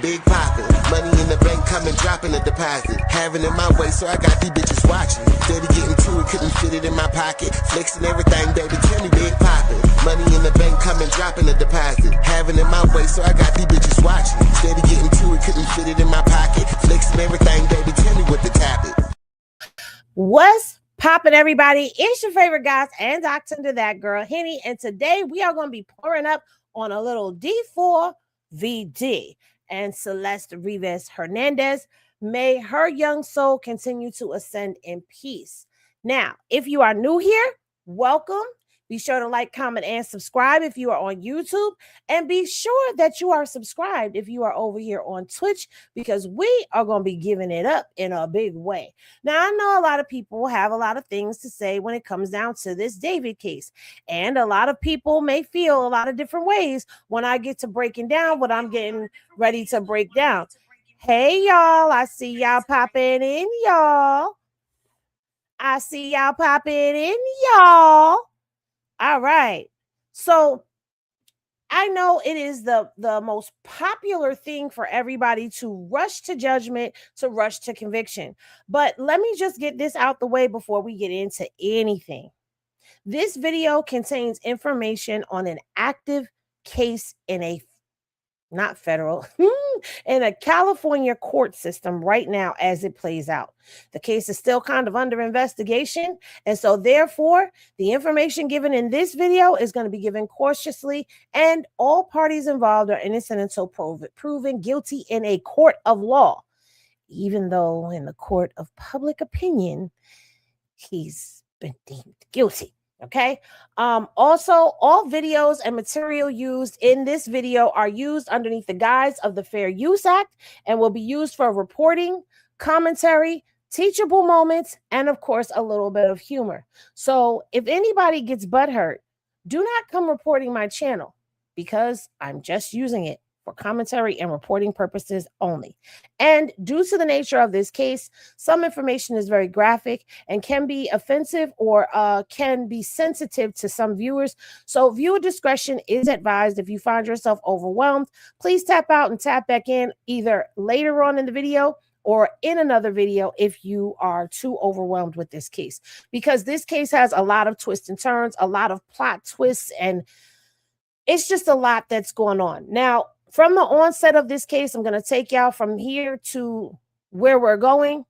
Big poppin', money in the bank, coming, dropping a deposit. Having it my way, so I got these bitches watching. Steady getting to it, couldn't fit it in my pocket. Flexing everything, baby, tell me big poppin'. Money in the bank, coming, dropping a deposit. Having it my way, so I got these bitches watching. Steady getting to it, couldn't fit it in my pocket. Flexing everything, baby, tell me what the topic. What's poppin', everybody? It's your favorite guys and Dr. To That Girl, Henny, and today we are going to be pouring up on a little D4VD and Celeste Rivas Hernandez. May her young soul continue to ascend in peace. Now, if you are new here, welcome. Be sure to like, comment, and subscribe if you are on YouTube. And be sure that you are subscribed if you are over here on Twitch, because we are going to be giving it up in a big way. Now, I know a lot of people have a lot of things to say when it comes down to this David case. And a lot of people may feel a lot of different ways when I get to breaking down what I'm getting ready to break down. Hey, y'all. I see y'all popping in, y'all. I see y'all popping in, y'all. All right. So I know it is the most popular thing for everybody to rush to judgment, to rush to conviction. But let me just get this out the way before we get into anything. This video contains information on an active case in a not federal, in a California court system right now as it plays out. The case is still kind of under investigation. And so therefore, the information given in this video is going to be given cautiously, and all parties involved are innocent until proven guilty in a court of law, even though in the court of public opinion, he's been deemed guilty. Okay. Also, all videos and material used in this video are used underneath the guise of the Fair Use Act and will be used for reporting, commentary, teachable moments, and of course, a little bit of humor. So if anybody gets butthurt, do not come reporting my channel, because I'm just using it for commentary and reporting purposes only. And due to the nature of this case, some information is very graphic and can be offensive or can be sensitive to some viewers. So viewer discretion is advised. If you find yourself overwhelmed, please tap out and tap back in either later on in the video or in another video if you are too overwhelmed with this case, because this case has a lot of twists and turns, a lot of plot twists, and it's just a lot that's going on. Now, from the onset of this case, I'm going to take y'all from here to where we're going.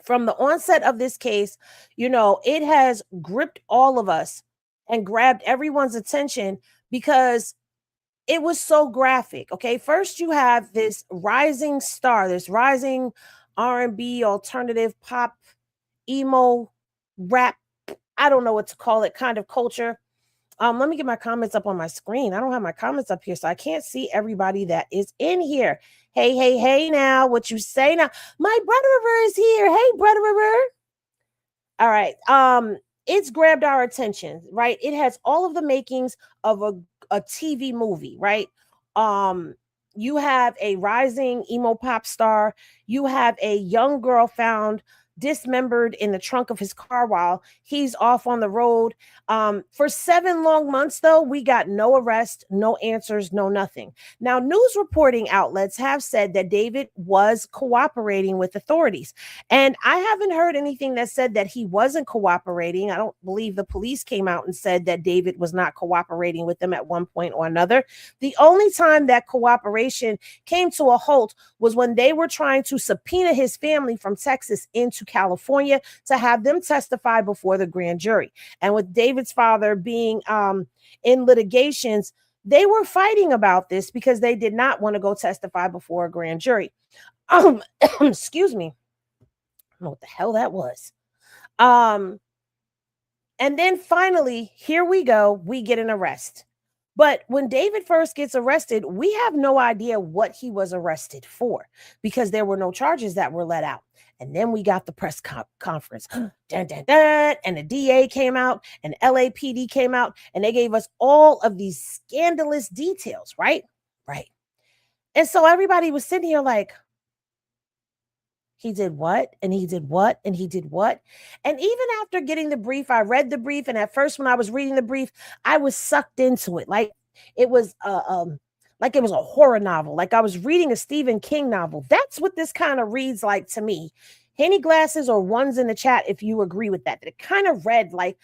From the onset of this case, you know, it has gripped all of us and grabbed everyone's attention because it was so graphic. Okay, first you have this rising star, this rising R&B, alternative pop, emo, rap, I don't know what to call it, kind of culture. Let me get my comments up on my screen. I don't have my comments up here, so I can't see everybody that is in here. Hey, hey, hey now, what you say now? My brother River is here. Hey, brother River. All right. It's grabbed our attention, right? It has all of the makings of a TV movie, right? You have a rising emo pop star. You have a young girl found dismembered in the trunk of his car while he's off on the road. For 7 long months, though, we got no arrest, no answers, no nothing. Now, news reporting outlets have said that David was cooperating with authorities, and I haven't heard anything that said that he wasn't cooperating. I don't believe the police came out and said that David was not cooperating with them at one point or another. The only time that cooperation came to a halt was when they were trying to subpoena his family from Texas into California to have them testify before the grand jury. And with David's father being in litigations, they were fighting about this because they did not want to go testify before a grand jury. Excuse me. I don't know what the hell that was. And then finally, here we go. We get an arrest. But when David first gets arrested, we have no idea what he was arrested for because there were no charges that were let out. And then we got the press conference. Dun, dun, dun, and the DA came out and LAPD came out and they gave us all of these scandalous details, right? Right. And so everybody was sitting here like, he did what? And he did what? And he did what? And even after getting the brief, I read the brief. And at first, when I was reading the brief, I was sucked into it. Like it was like it was a horror novel, like I was reading a Stephen King novel. That's what this kind of reads like to me. Henny glasses or ones in the chat if you agree with that. It kind of read like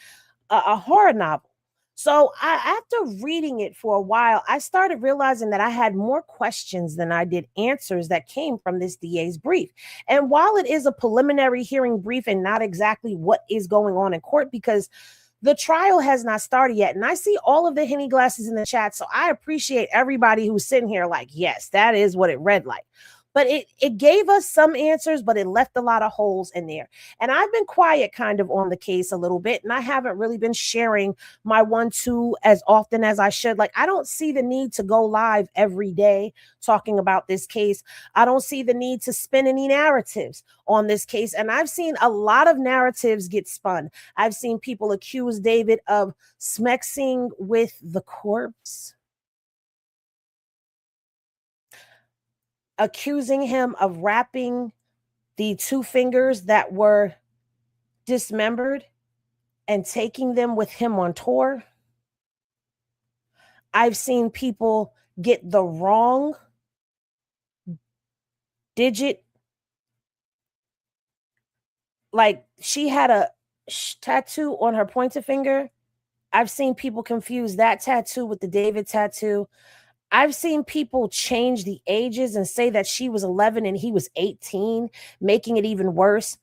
a horror novel. So after reading it for a while, I started realizing that I had more questions than I did answers that came from this DA's brief. And while it is a preliminary hearing brief and not exactly what is going on in court, because the trial has not started yet. And I see all of the Henny glasses in the chat. So I appreciate everybody who's sitting here like, yes, that is what it read like. But it gave us some answers, but it left a lot of holes in there. And I've been quiet kind of on the case a little bit, and I haven't really been sharing my 1-2 as often as I should. Like, I don't see the need to go live every day talking about this case. I don't see the need to spin any narratives on this case. And I've seen a lot of narratives get spun. I've seen people accuse David of smexing with the corpse, accusing him of wrapping the 2 fingers that were dismembered and taking them with him on tour. I've seen people get the wrong digit. Like, she had a tattoo on her pointer finger. I've seen people confuse that tattoo with the David tattoo. I've seen people change the ages and say that she was 11 and he was 18, making it even worse.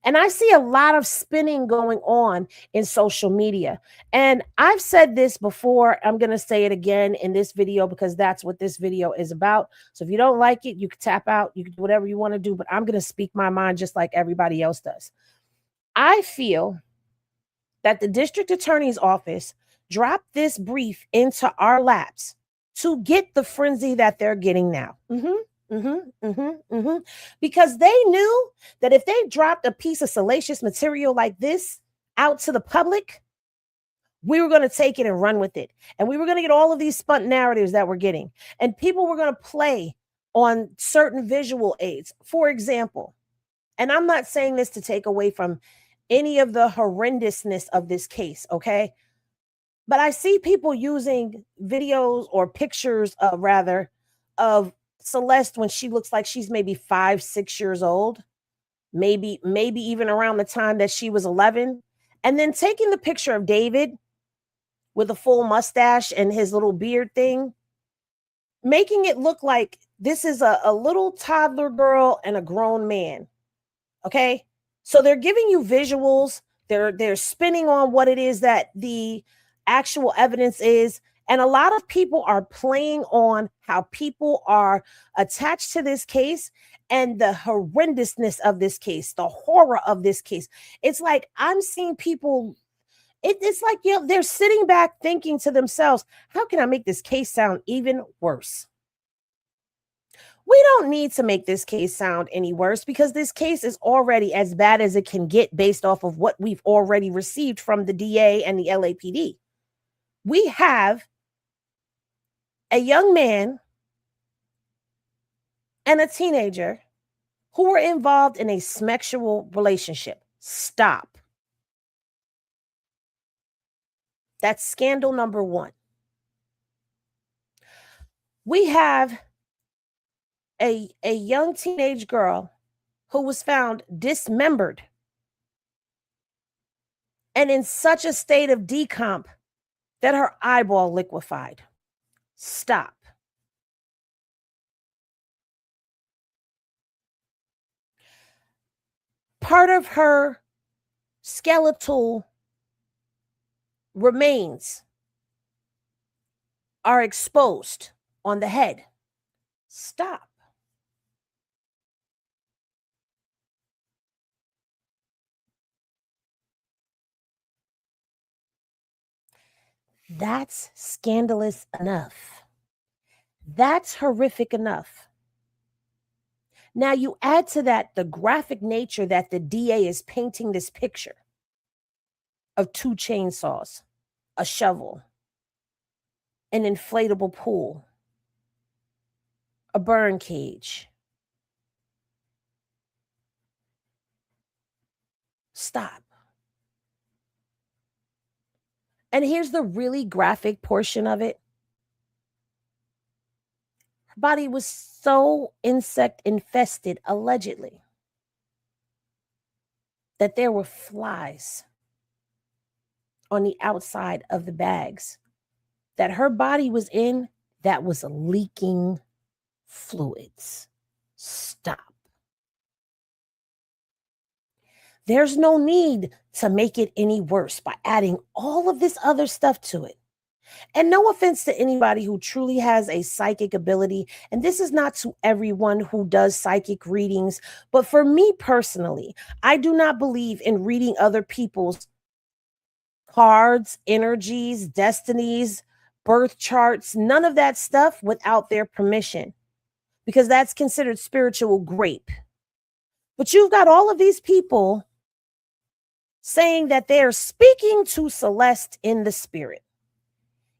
And I see a lot of spinning going on in social media. And I've said this before. I'm going to say it again in this video because that's what this video is about. So if you don't like it, you can tap out. You can do whatever you want to do. But I'm going to speak my mind just like everybody else does. I feel that the district attorney's office dropped this brief into our laps to get the frenzy that they're getting now. Because they knew that if they dropped a piece of salacious material like this out to the public, we were going to take it and run with it. And we were going to get all of these spun narratives that we're getting. And people were going to play on certain visual aids. For example, and I'm not saying this to take away from any of the horrendousness of this case, okay? But I see people using videos or pictures, rather, of Celeste when she looks like she's maybe 5, 6 years old, maybe even around the time that she was 11, and then taking the picture of David with a full mustache and his little beard thing, making it look like this is a little toddler girl and a grown man. Okay, so they're giving you visuals. They're spinning on what it is that the actual evidence is. And a lot of people are playing on how people are attached to this case and the horrendousness of this case, the horror of this case. It's like I'm seeing people, it's like, you know, they're sitting back thinking to themselves, how can I make this case sound even worse? We don't need to make this case sound any worse because this case is already as bad as it can get based off of what we've already received from the DA and the LAPD. We have a young man and a teenager who were involved in a sexual relationship. Stop. That's scandal number 1. We have a young teenage girl who was found dismembered and in such a state of decomp that her eyeball liquefied. Stop. Part of her skeletal remains are exposed on the head. Stop. That's scandalous enough. That's horrific enough. Now you add to that the graphic nature that the DA is painting this picture of 2 chainsaws, a shovel, an inflatable pool, a burn cage. Stop. And here's the really graphic portion of it. body was so insect infested, allegedly, that there were flies on the outside of the bags that her body was in that was leaking fluids. Stop. There's no need to make it any worse by adding all of this other stuff to it. And no offense to anybody who truly has a psychic ability, and this is not to everyone who does psychic readings, but for me personally, I do not believe in reading other people's cards, energies, destinies, birth charts, none of that stuff without their permission, because that's considered spiritual grape. But you've got all of these people saying that they're speaking to Celeste in the spirit,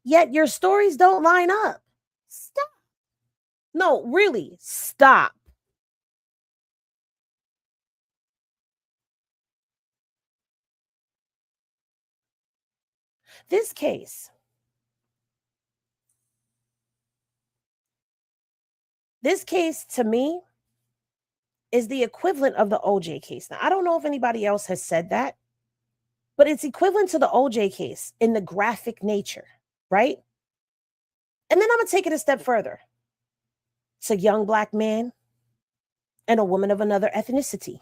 yet your stories don't line up. Stop. No, really, stop. This case to me is the equivalent of the OJ case. Now, I don't know if anybody else has said that, but it's equivalent to the OJ case in the graphic nature, right? And then I'm going to take it a step further. It's a young Black man and a woman of another ethnicity.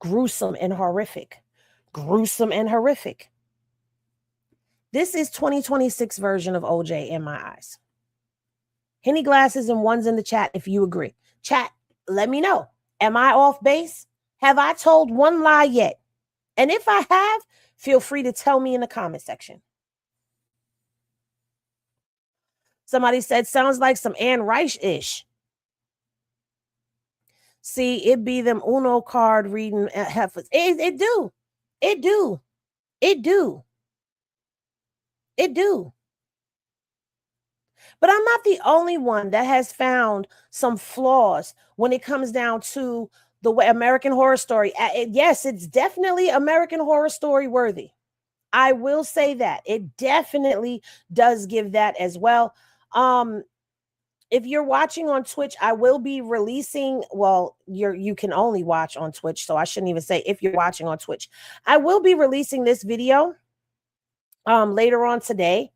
Gruesome and horrific. Gruesome and horrific. This is 2026 version of OJ in my eyes. Henny glasses and ones in the chat if you agree. Chat, let me know. Am I off base? Have I told one lie yet? And if I have, feel free to tell me in the comment section. Somebody said, sounds like some Anne Rice-ish. See, it be them Uno card reading heifers. It do. It do. It do. It do. But I'm not the only one that has found some flaws when it comes down to the way American Horror Story. Yes, it's definitely American Horror Story worthy. I will say that. It definitely does give that as well. If you're watching on Twitch, I will be releasing, well, you can only watch on Twitch, so I shouldn't even say if you're watching on Twitch. I will be releasing this video later on today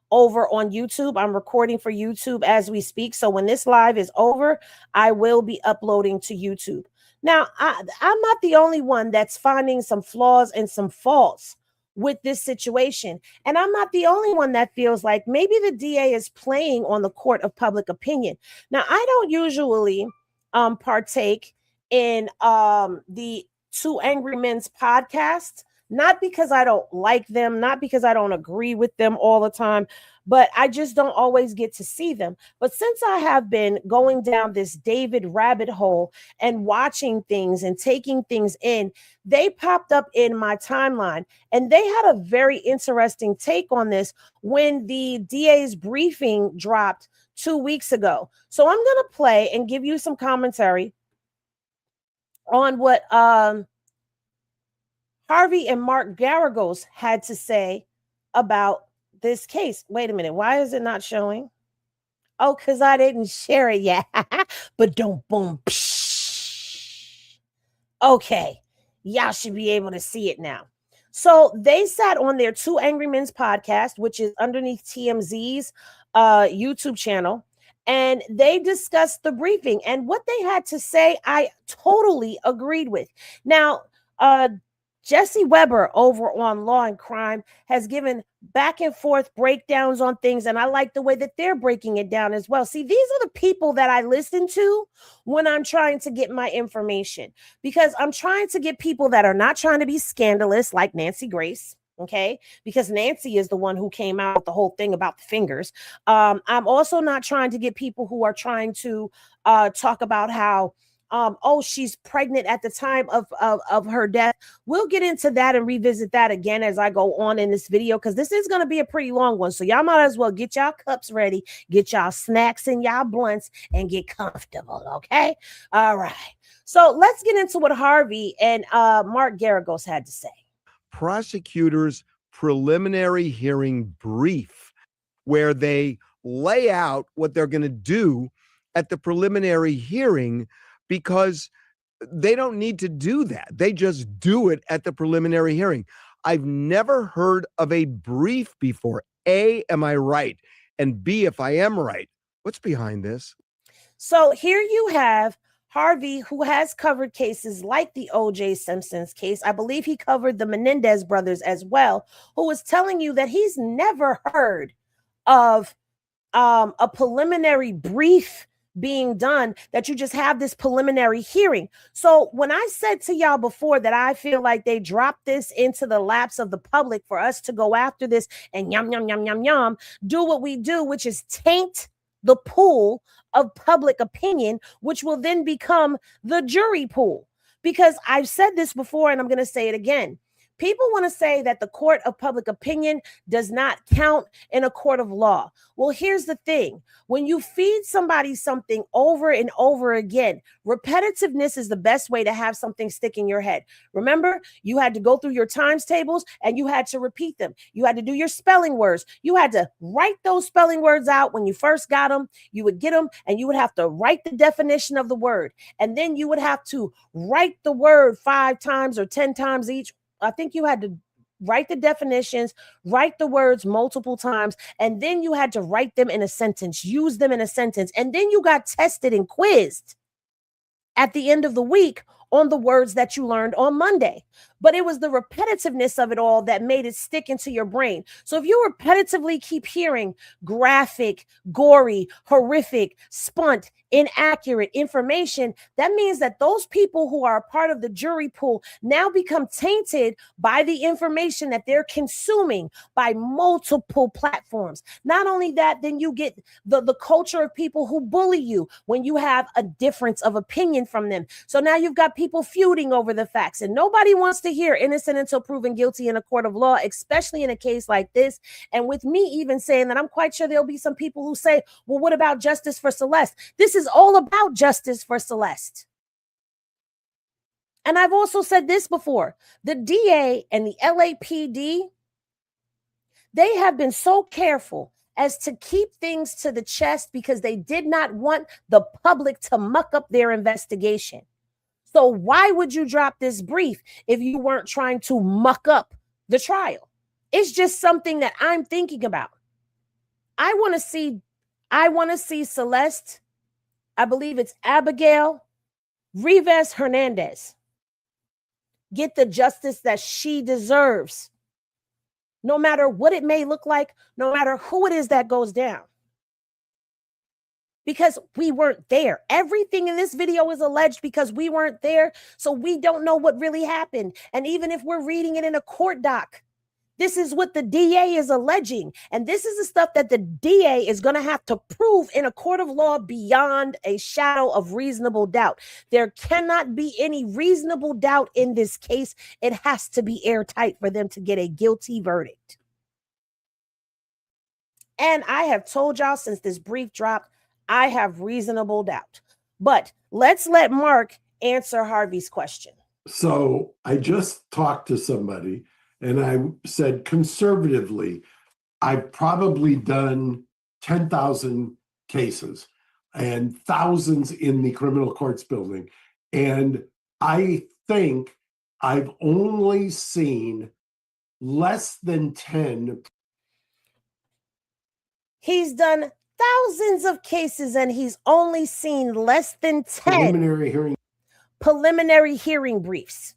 over on YouTube. I'm recording for YouTube as we speak. So when this live is over, I will be uploading to YouTube. Now, I'm not the only one that's finding some flaws and some faults with this situation. And I'm not the only one that feels like maybe the DA is playing on the court of public opinion. Now, I don't usually partake in the Two Angry Men's podcast, not because I don't like them, not because I don't agree with them all the time, but I just don't always get to see them. But since I have been going down this David rabbit hole and watching things and taking things in, they popped up in my timeline and they had a very interesting take on this when the DA's briefing dropped 2 weeks ago. So I'm going to play and give you some commentary on what Harvey and Mark Garagos had to say about this case. Wait a minute. Why is it not showing? Oh, because I didn't share it yet. But don't boom. Psh. Okay. Y'all should be able to see it now. So they sat on their Two Angry Men's podcast, which is underneath TMZ's YouTube channel. And they discussed the briefing. And what they had to say, I totally agreed with. Now, Jesse Weber over on Law and Crime has given back and forth breakdowns on things, and I like the way that they're breaking it down as well. See, these are the people that I listen to when I'm trying to get my information, because I'm trying to get people that are not trying to be scandalous like Nancy Grace, okay? Because Nancy is the one who came out with the whole thing about the fingers. I'm also not trying to get people who are trying to talk about how she's pregnant at the time of her death. We'll get into that and revisit that again as I go on in this video, because this is going to be a pretty long one. So y'all might as well get y'all cups ready, get y'all snacks and y'all blunts, and get comfortable, okay? All right. So let's get into what Harvey and Mark Garagos had to say. Prosecutors' preliminary hearing brief, where they lay out what they're going to do at the preliminary hearing, because they don't need to do that. They just do it at the preliminary hearing. I've never heard of a brief before. A, am I right? And B, if I am right, what's behind this? So here you have Harvey, who has covered cases like the O.J. Simpson's case. I believe he covered the Menendez brothers as well, who was telling you that he's never heard of a preliminary brief being done, that you just have this preliminary hearing. So when I said to y'all before that I feel like they dropped this into the laps of the public for us to go after this and yum, yum, yum, yum, yum, do what we do, which is taint the pool of public opinion, which will then become the jury pool. Because I've said this before and I'm going to say it again. People want to say that the court of public opinion does not count in a court of law. Well, here's the thing. When you feed somebody something over and over again, repetitiveness is the best way to have something stick in your head. Remember, you had to go through your times tables and you had to repeat them. You had to do your spelling words. You had to write those spelling words out when you first got them. You would get them and you would have to write the definition of the word. And then you would have to write the word 5 times or 10 times each. I think you had to write the definitions, write the words multiple times, and then you had to write them in a sentence, use them in a sentence, and then you got tested and quizzed at the end of the week on the words that you learned on Monday. But it was the repetitiveness of it all that made it stick into your brain. So if you repetitively keep hearing graphic, gory, horrific, spunt, inaccurate information, that means that those people who are a part of the jury pool now become tainted by the information that they're consuming by multiple platforms. Not only that, then you get the culture of people who bully you when you have a difference of opinion from them. So now you've got people feuding over the facts, and nobody wants to hear innocent until proven guilty in a court of law, especially in a case like this. And with me even saying that, I'm quite sure there'll be some people who say, well, what about justice for Celeste? This is all about justice for Celeste. And I've also said this before, the DA and the LAPD, they have been so careful as to keep things to the chest because they did not want the public to muck up their investigation. So why would you drop this brief if you weren't trying to muck up the trial? It's just something that I'm thinking about. I want to see Celeste, I believe it's Abigail Rivas Hernandez, get the justice that she deserves, no matter what it may look like, no matter who it is that goes down. Because we weren't there. Everything in this video is alleged because we weren't there. So we don't know what really happened. And even if we're reading it in a court doc, this is what the DA is alleging. And this is the stuff that the DA is going to have to prove in a court of law beyond a shadow of reasonable doubt. There cannot be any reasonable doubt in this case. It has to be airtight for them to get a guilty verdict. And I have told y'all since this brief dropped, I have reasonable doubt. But let's let Mark answer Harvey's question. So I just talked to somebody and I said, conservatively, I've probably done 10,000 cases and thousands in the criminal courts building. And I think I've only seen less than 10. He's done thousands of cases and he's only seen less than 10 preliminary hearing briefs.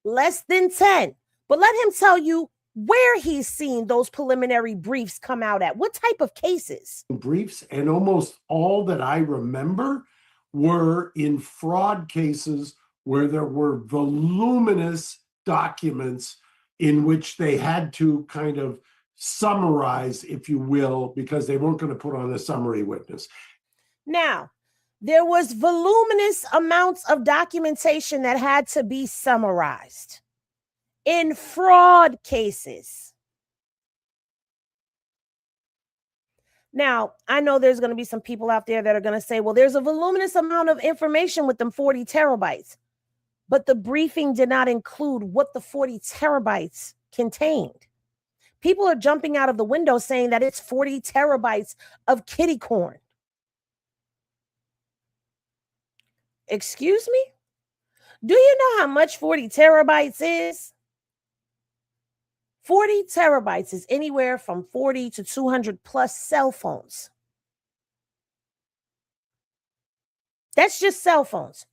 Less than 10. But let him tell you where he's seen those preliminary briefs come out at. What type of cases? Briefs, and almost all that I remember were in fraud cases where there were voluminous documents in which they had to kind of summarize, if you will, because they weren't going to put on a summary witness. Now, there was voluminous amounts of documentation that had to be summarized in fraud cases. Now, I know there's going to be some people out there that are going to say, well, there's a voluminous amount of information with them 40 terabytes, but the briefing did not include what the 40 terabytes contained. People are jumping out of the window saying that it's 40 terabytes of kitty corn. Excuse me? Do you know how much 40 terabytes is? 40 terabytes is anywhere from 40 to 200 plus cell phones. That's just cell phones.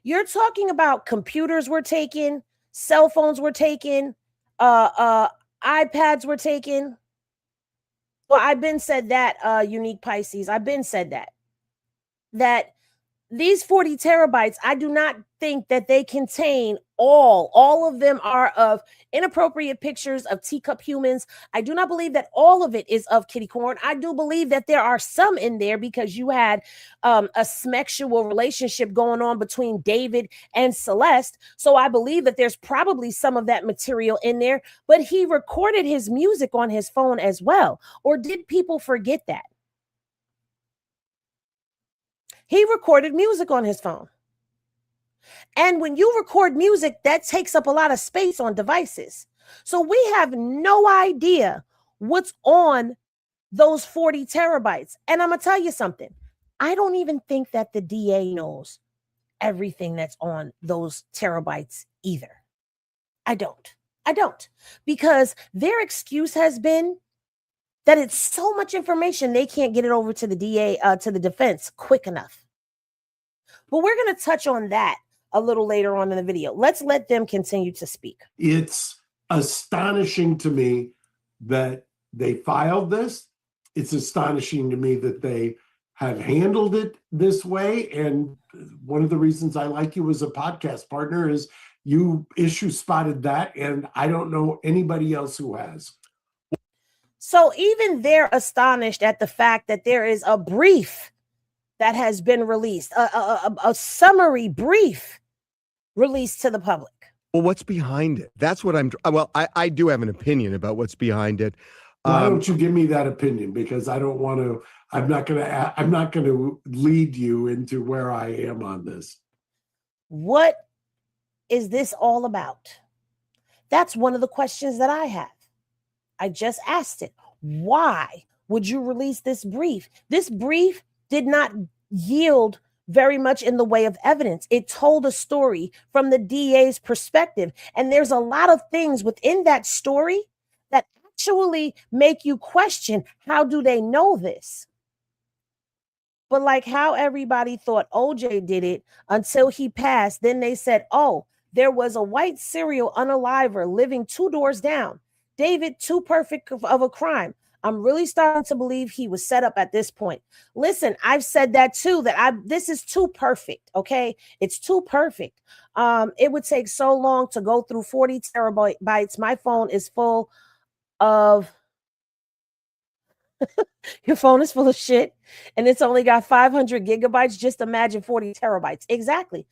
You're talking about computers were taken, cell phones were taken, iPads were taken. Well, I've been said that, Unique Pisces. I've been said that these 40 terabytes, I do not think that they contain all of them are of inappropriate pictures of teacup humans. I do not believe that all of it is of kitty corn. I do believe that there are some in there because you had a sexual relationship going on between David and Celeste. So I believe that there's probably some of that material in there, but he recorded his music on his phone as well. Or did people forget that? He recorded music on his phone. And when you record music, that takes up a lot of space on devices. So we have no idea what's on those 40 terabytes. And I'm going to tell you something. I don't even think that the DA knows everything that's on those terabytes either. I don't. Because their excuse has been that it's so much information, they can't get it over to the DA, to the defense quick enough. But we're going to touch on that a little later on in the video. Let's let them continue to speak. It's astonishing to me that they filed this. It's astonishing to me that they have handled it this way. And one of the reasons I like you as a podcast partner is you issue spotted that, and I don't know anybody else who has. So even they're astonished at the fact that there is a brief that has been released, a summary brief released to the public. Well, what's behind it? That's what I do have an opinion about what's behind it. Why don't you give me that opinion? Because I don't want to, I'm not going to lead you into where I am on this. What is this all about? That's one of the questions that I have. I just asked it. Why would you release this brief? This brief did not yield very much in the way of evidence. It told a story from the DA's perspective. And there's a lot of things within that story that actually make you question, how do they know this? But like how everybody thought OJ did it until he passed, then they said, oh, there was a white serial unaliver living 2 doors down. David, too perfect of a crime. I'm really starting to believe he was set up at this point. Listen, I've said that too, this is too perfect, okay? It's too perfect. It would take so long to go through 40 terabytes. My phone is full of, your phone is full of shit, and it's only got 500 gigabytes. Just imagine 40 terabytes. Exactly.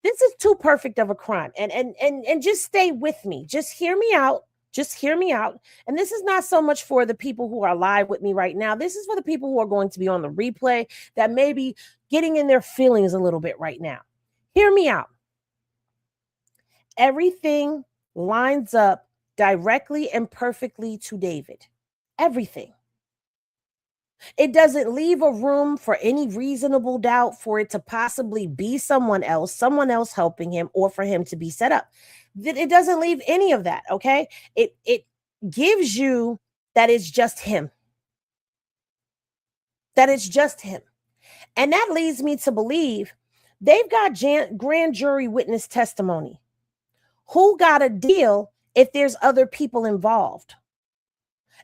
This is too perfect of a crime. And just stay with me. Just hear me out. Just hear me out. And this is not so much for the people who are live with me right now. This is for the people who are going to be on the replay that may be getting in their feelings a little bit right now. Hear me out. Everything lines up directly and perfectly to David. Everything. It doesn't leave a room for any reasonable doubt for it to possibly be someone else helping him, or for him to be set up. It doesn't leave any of that, okay? It gives you that it's just him. That it's just him. And that leads me to believe they've got grand jury witness testimony. Who got a deal if there's other people involved?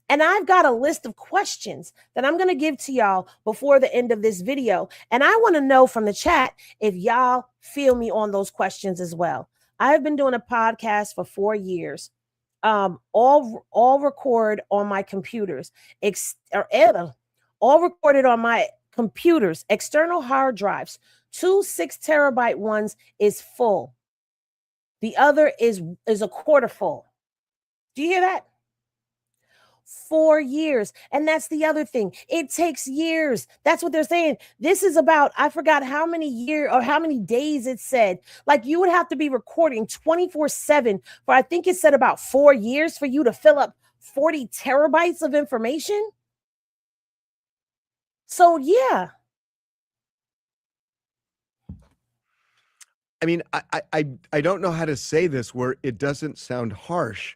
And I've got a list of questions that I'm going to give to y'all before the end of this video. And I want to know from the chat if y'all feel me on those questions as well. I've been doing a podcast for 4 years, all record on my computers, all recorded on my computers, external hard drives. 2 6 terabyte ones is full. The other is a quarter full. Do you hear that? 4 years. And that's the other thing. It takes years. That's what they're saying. This is about, I forgot how many years or how many days it said. Like you would have to be recording 24/7 for, I think it said about 4 years for you to fill up 40 terabytes of information. So yeah. I mean, I don't know how to say this where it doesn't sound harsh,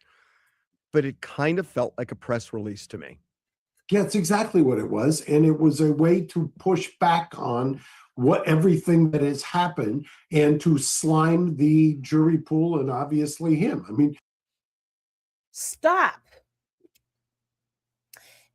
but it kind of felt like a press release to me. Yeah, it's exactly what it was. And it was a way to push back on what everything that has happened and to slime the jury pool and obviously him. I mean, Stop.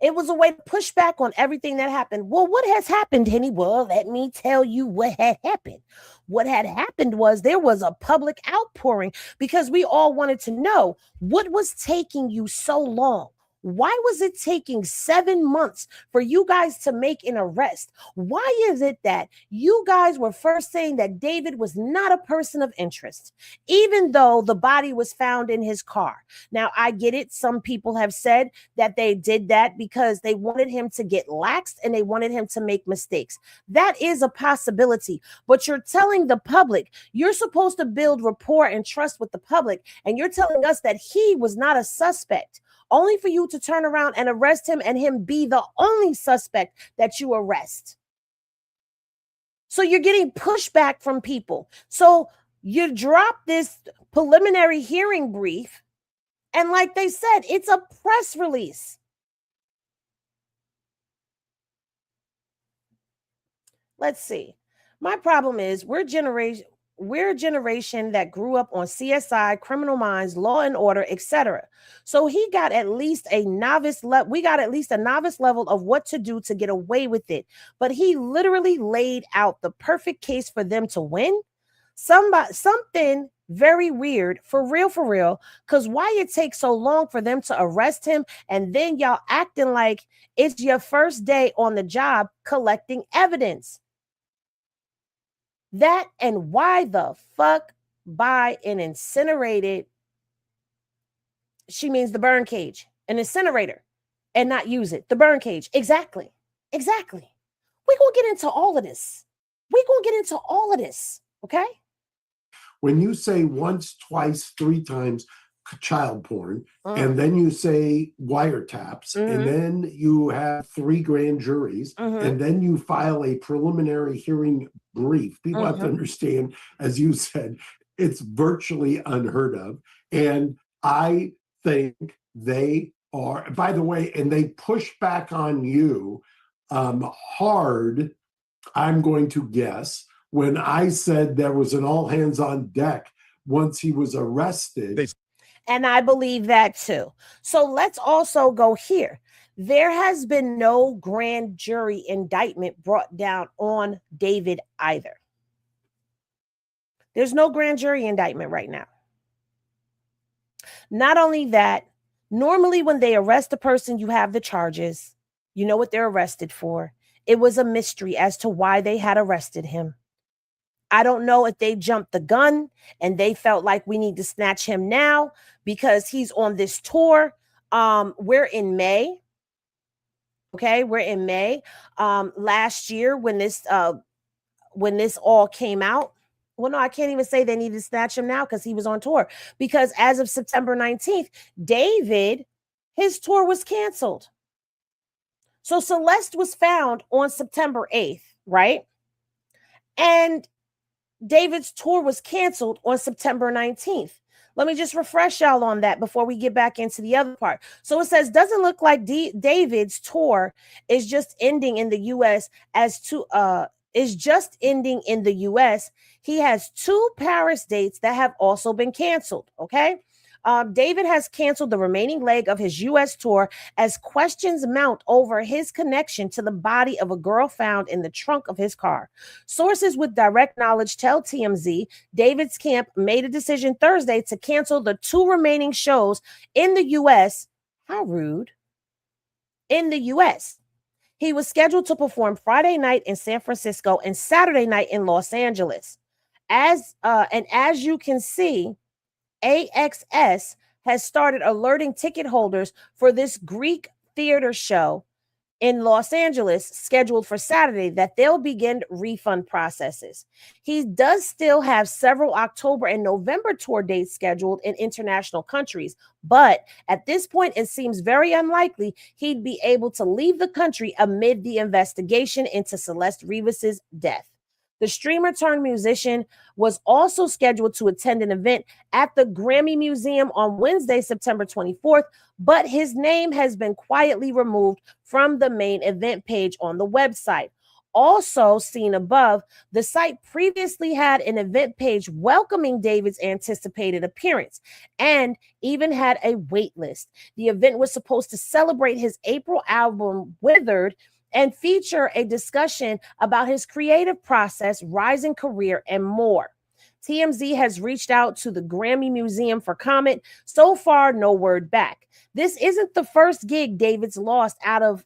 It was a way to push back on everything that happened. Well, what has happened, Henny? Well, let me tell you what had happened. What had happened was there was a public outpouring because we all wanted to know what was taking you so long. Why was it taking 7 months for you guys to make an arrest? Why is it that you guys were first saying that David was not a person of interest, even though the body was found in his car? Now, I get it. Some people have said that they did that because they wanted him to get laxed and they wanted him to make mistakes. That is a possibility. But you're telling the public, you're supposed to build rapport and trust with the public, and you're telling us that he was not a suspect, only for you to turn around and arrest him and him be the only suspect that you arrest. So you're getting pushback from people. So you drop this preliminary hearing brief, and like they said, it's a press release. Let's see. My problem is we're a generation that grew up on CSI, Criminal Minds, Law and Order, etc. So he got at least a novice level. We got at least a novice level of what to do to get away with it. But he literally laid out the perfect case for them to win. Something very weird, for real, because why it takes so long for them to arrest him, and then y'all acting like it's your first day on the job collecting evidence. That, and why the fuck buy an incinerated, she means the burn cage, an incinerator, and not use it? The burn cage. Exactly. We're going to get into all of this. Okay? when you say once, twice, 3 times child porn, and then you say wiretaps, and then you have 3 grand juries, and then you file a preliminary hearing brief. People have to understand, as you said, it's virtually unheard of. And I think they are, by the way, and they push back on you hard, I'm going to guess, when I said there was an all hands on deck once he was arrested. And I believe that too. So let's also go here. There has been no grand jury indictment brought down on David either. There's no grand jury indictment right now. Not only that, normally when they arrest a person, you have the charges. You know what they're arrested for. It was a mystery as to why they had arrested him. I don't know if they jumped the gun and they felt like we need to snatch him now because he's on this tour. We're in May. Okay, we're in May. Last year when this all came out. Well, no, I can't even say they need to snatch him now because he was on tour. Because as of September 19th, David, his tour was canceled. So Celeste was found on September 8th, right? And David's tour was canceled on September 19th. Let me just refresh y'all on that before we get back into the other part. So it says, doesn't look like David's tour is just ending in the U.S. Is just ending in the U.S. He has 2 Paris dates that have also been canceled. Okay. David has canceled the remaining leg of his U.S. tour as questions mount over his connection to the body of a girl found in the trunk of his car. Sources with direct knowledge tell TMZ David's camp made a decision Thursday to cancel the 2 remaining shows in the U.S. How rude. In the U.S. He was scheduled to perform Friday night in San Francisco and Saturday night in Los Angeles. As you can see, AXS has started alerting ticket holders for this Greek theater show in Los Angeles scheduled for Saturday that they'll begin refund processes. He does still have several October and November tour dates scheduled in international countries, but at this point, it seems very unlikely he'd be able to leave the country amid the investigation into Celeste Rivas's death. The streamer turned musician was also scheduled to attend an event at the Grammy Museum on Wednesday, September 24th, but his name has been quietly removed from the main event page on the website. Also seen above, the site previously had an event page welcoming David's anticipated appearance and even had a wait list. The event was supposed to celebrate his April album, Withered, and feature a discussion about his creative process, rising career, and more. TMZ has reached out to the Grammy Museum for comment. So far, no word back. This isn't the first gig David's lost out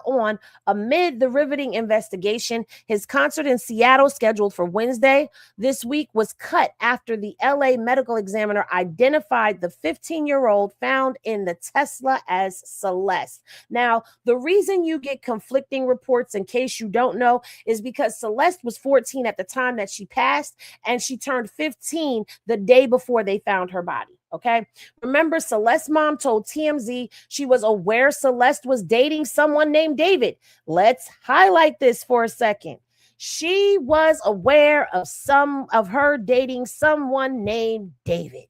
on amid the riveting investigation. His concert in Seattle, scheduled for Wednesday this week, was cut after the LA medical examiner identified the 15-year-old found in the Tesla as Celeste. Now, the reason you get conflicting reports, in case you don't know, is because Celeste was 14 at the time that she passed, and she turned 15 the day before they found her body. Okay. Remember, Celeste's mom told TMZ she was aware Celeste was dating someone named David. Let's highlight this for a second. She was aware of her dating someone named David.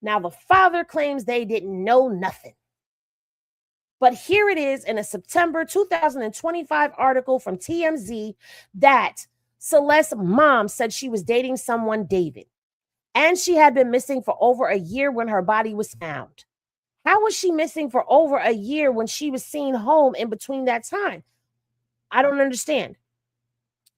Now, the father claims they didn't know nothing. But here it is in a September 2025 article from TMZ that Celeste's mom said she was dating someone, David. And she had been missing for over a year when her body was found. How was she missing for over a year when she was seen home in between that time? I don't understand.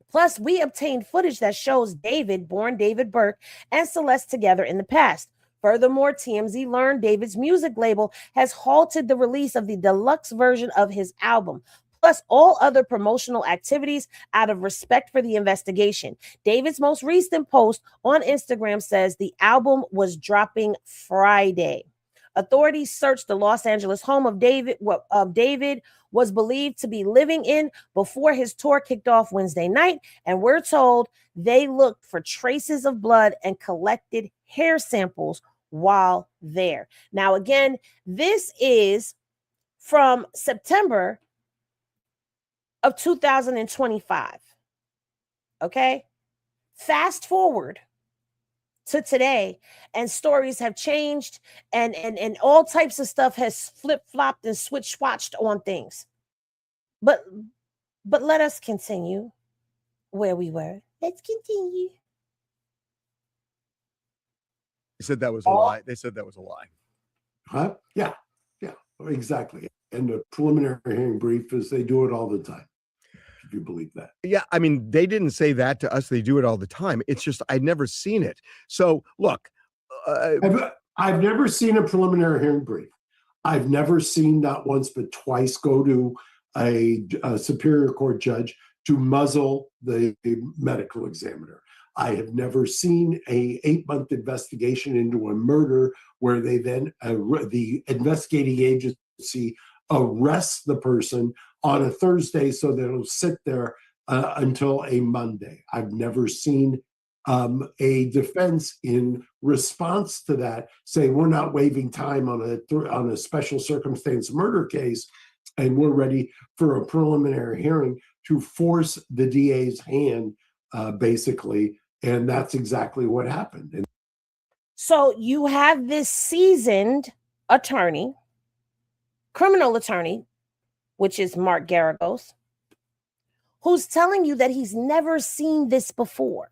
Plus, we obtained footage that shows David, born David Burke, and Celeste together in the past. Furthermore, TMZ learned David's music label has halted the release of the deluxe version of his album, plus all other promotional activities out of respect for the investigation. David's most recent post on Instagram says the album was dropping Friday. Authorities searched the Los Angeles home of David was believed to be living in before his tour kicked off Wednesday night, and we're told they looked for traces of blood and collected hair samples while there. Now, again, this is from September of 2025. Okay. Fast forward to today, and stories have changed, and all types of stuff has flip-flopped and switched on things. But let us continue where we were. Let's continue. They said that was a lie. They said that was a lie. Huh? Yeah, exactly. And the preliminary hearing brief is they do it all the time. If you believe that. Yeah, I mean, they didn't say that to us. They do it all the time. It's just I'd never seen it. So look, I've never seen a preliminary hearing brief. I've never seen not once but twice go to a superior court judge to muzzle the medical examiner. I have never seen a 8-month investigation into a murder where they then the investigating agency arrests the person on a Thursday so that it'll sit there until a Monday. I've never seen a defense in response to that say we're not waiving time on a special circumstance murder case, and we're ready for a preliminary hearing to force the DA's hand, basically, and that's exactly what happened. And so you have this seasoned attorney, criminal attorney, which is Mark Garagos, who's telling you that he's never seen this before.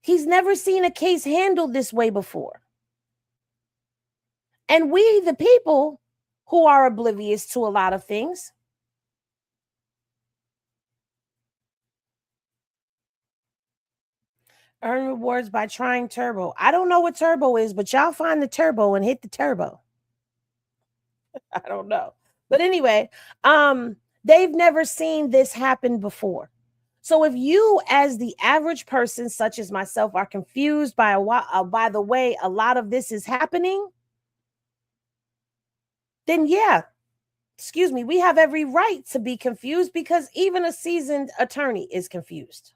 He's never seen a case handled this way before. And we, the people who are oblivious to a lot of things, earn rewards by trying turbo. I don't know what turbo is, but y'all find the turbo and hit the turbo. I don't know. But anyway, they've never seen this happen before. So if you, as the average person, such as myself, are confused by the way a lot of this is happening, then yeah, excuse me, we have every right to be confused because even a seasoned attorney is confused.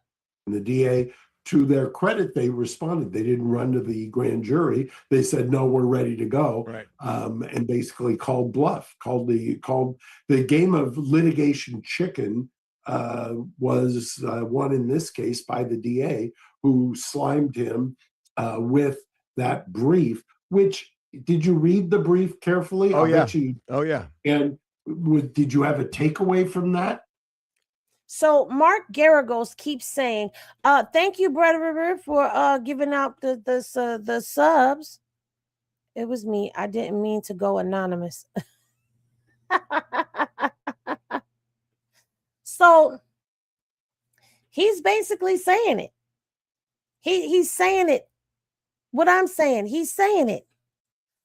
The DA, to their credit, they responded. They didn't run to the grand jury. They said, no, we're ready to go. Right. And basically called bluff, called the game of litigation chicken was won in this case by the DA, who slimed him with that brief, which, did you read the brief carefully? Oh, yeah. Oh, yeah. And did you have a takeaway from that? So Mark Garagos keeps saying, thank you, brother, for giving out the subs. It was me. I didn't mean to go anonymous. So he's basically saying it. He's saying it. What I'm saying, he's saying it.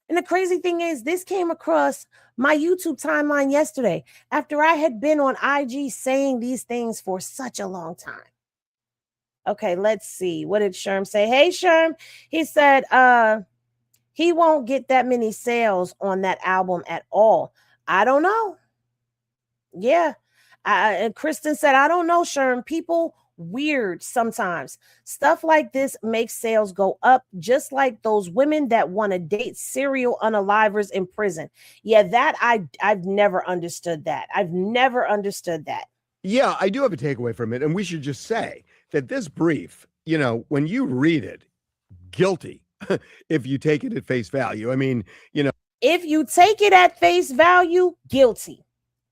And the crazy thing is, this came across my YouTube timeline yesterday after I had been on IG saying these things for such a long time. Okay, let's see. What did Sherm say? Hey, Sherm. He said he won't get that many sales on that album at all. I don't know. Yeah. And Kristen said, I don't know, Sherm. People weird sometimes. Stuff like this makes sales go up, just like those women that want to date serial unalivers in prison. Yeah, that I've never understood that. I've never understood that. Yeah, I do have a takeaway from it. And we should just say that this brief, you know, when you read it, guilty if you take it at face value. I mean, you know, if you take it at face value, guilty.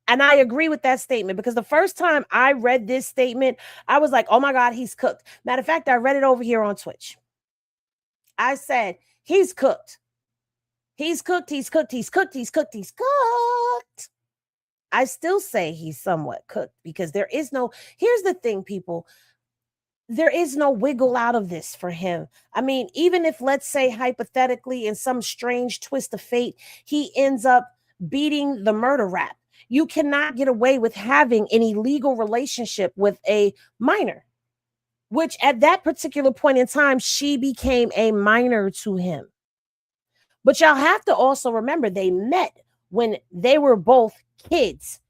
And I agree with that statement because the first time I read this statement, I was like, oh my God, he's cooked. Matter of fact, I read it over here on Twitch. I said, he's cooked. He's cooked. He's cooked. He's cooked. He's cooked. He's cooked. I still say he's somewhat cooked because there is no, here's the thing, people. There is no wiggle out of this for him. I mean, even if, let's say, hypothetically, in some strange twist of fate, he ends up beating the murder rap. You cannot get away with having an illegal relationship with a minor, which at that particular point in time, she became a minor to him. But y'all have to also remember they met when they were both kids.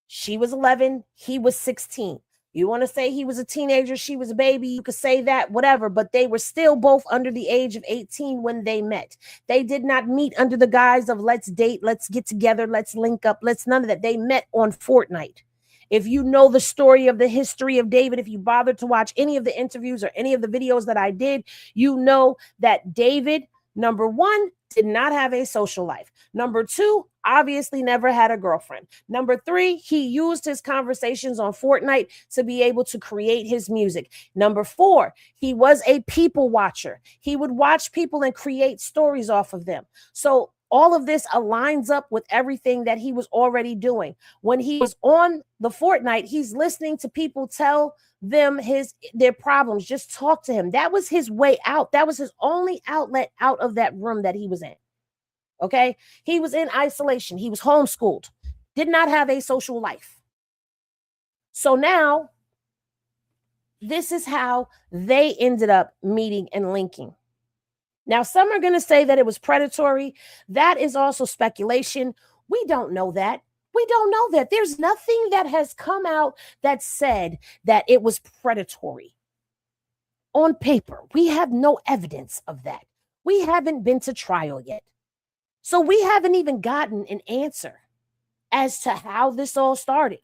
She was 11, he was 16. You want to say he was a teenager, she was a baby, you could say that, whatever, but they were still both under the age of 18 when they met. They did not meet under the guise of let's date, let's get together, let's link up, let's none of that. They met on Fortnite. If you know the story of the history of David, if you bothered to watch any of the interviews or any of the videos that I did, you know that David, number one, did not have a social life. Number two, obviously never had a girlfriend. Number three, he used his conversations on Fortnite to be able to create his music. Number four, he was a people watcher. He would watch people and create stories off of them. So all of this aligns up with everything that he was already doing. When he was on the Fortnite, he's listening to people tell them their problems, just talk to him. That was his way out. That was his only outlet out of that room that he was in. Okay. He was in isolation. He was homeschooled, did not have a social life. So now this is how they ended up meeting and linking. Now, some are going to say that it was predatory. That is also speculation. We don't know that. We don't know that. There's nothing that has come out that said that it was predatory. On paper, we have no evidence of that. We haven't been to trial yet. So we haven't even gotten an answer as to how this all started.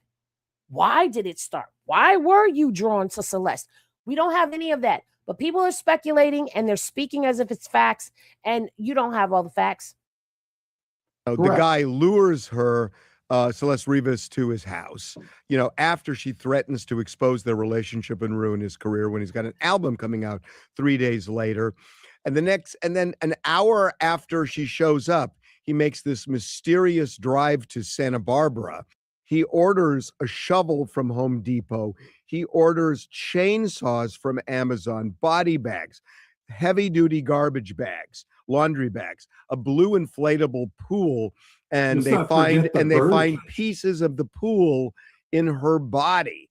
Why did it start? Why were you drawn to Celeste? We don't have any of that. But people are speculating and they're speaking as if it's facts, and you don't have all the facts. The guy lures her, Celeste Rivas, to his house, you know, after she threatens to expose their relationship and ruin his career when he's got an album coming out 3 days later. And then an hour after she shows up, he makes this mysterious drive to Santa Barbara. He orders a shovel from Home Depot. He orders chainsaws from Amazon, body bags, heavy-duty garbage bags, laundry bags, a blue inflatable pool, and they find pieces of the pool in her body.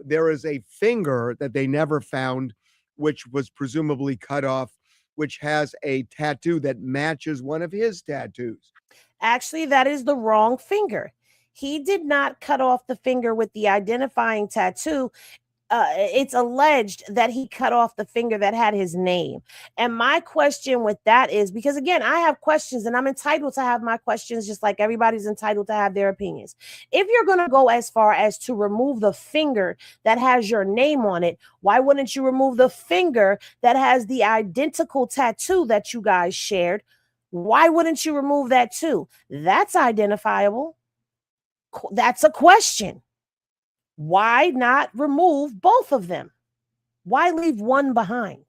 There is a finger that they never found, which was presumably cut off, which has a tattoo that matches one of his tattoos. Actually, that is the wrong finger. He did not cut off the finger with the identifying tattoo. It's alleged that he cut off the finger that had his name. And my question with that is, because again, I have questions and I'm entitled to have my questions just like everybody's entitled to have their opinions. If you're going to go as far as to remove the finger that has your name on it, why wouldn't you remove the finger that has the identical tattoo that you guys shared? Why wouldn't you remove that too? That's identifiable. That's a question. Why not remove both of them? Why leave one behind?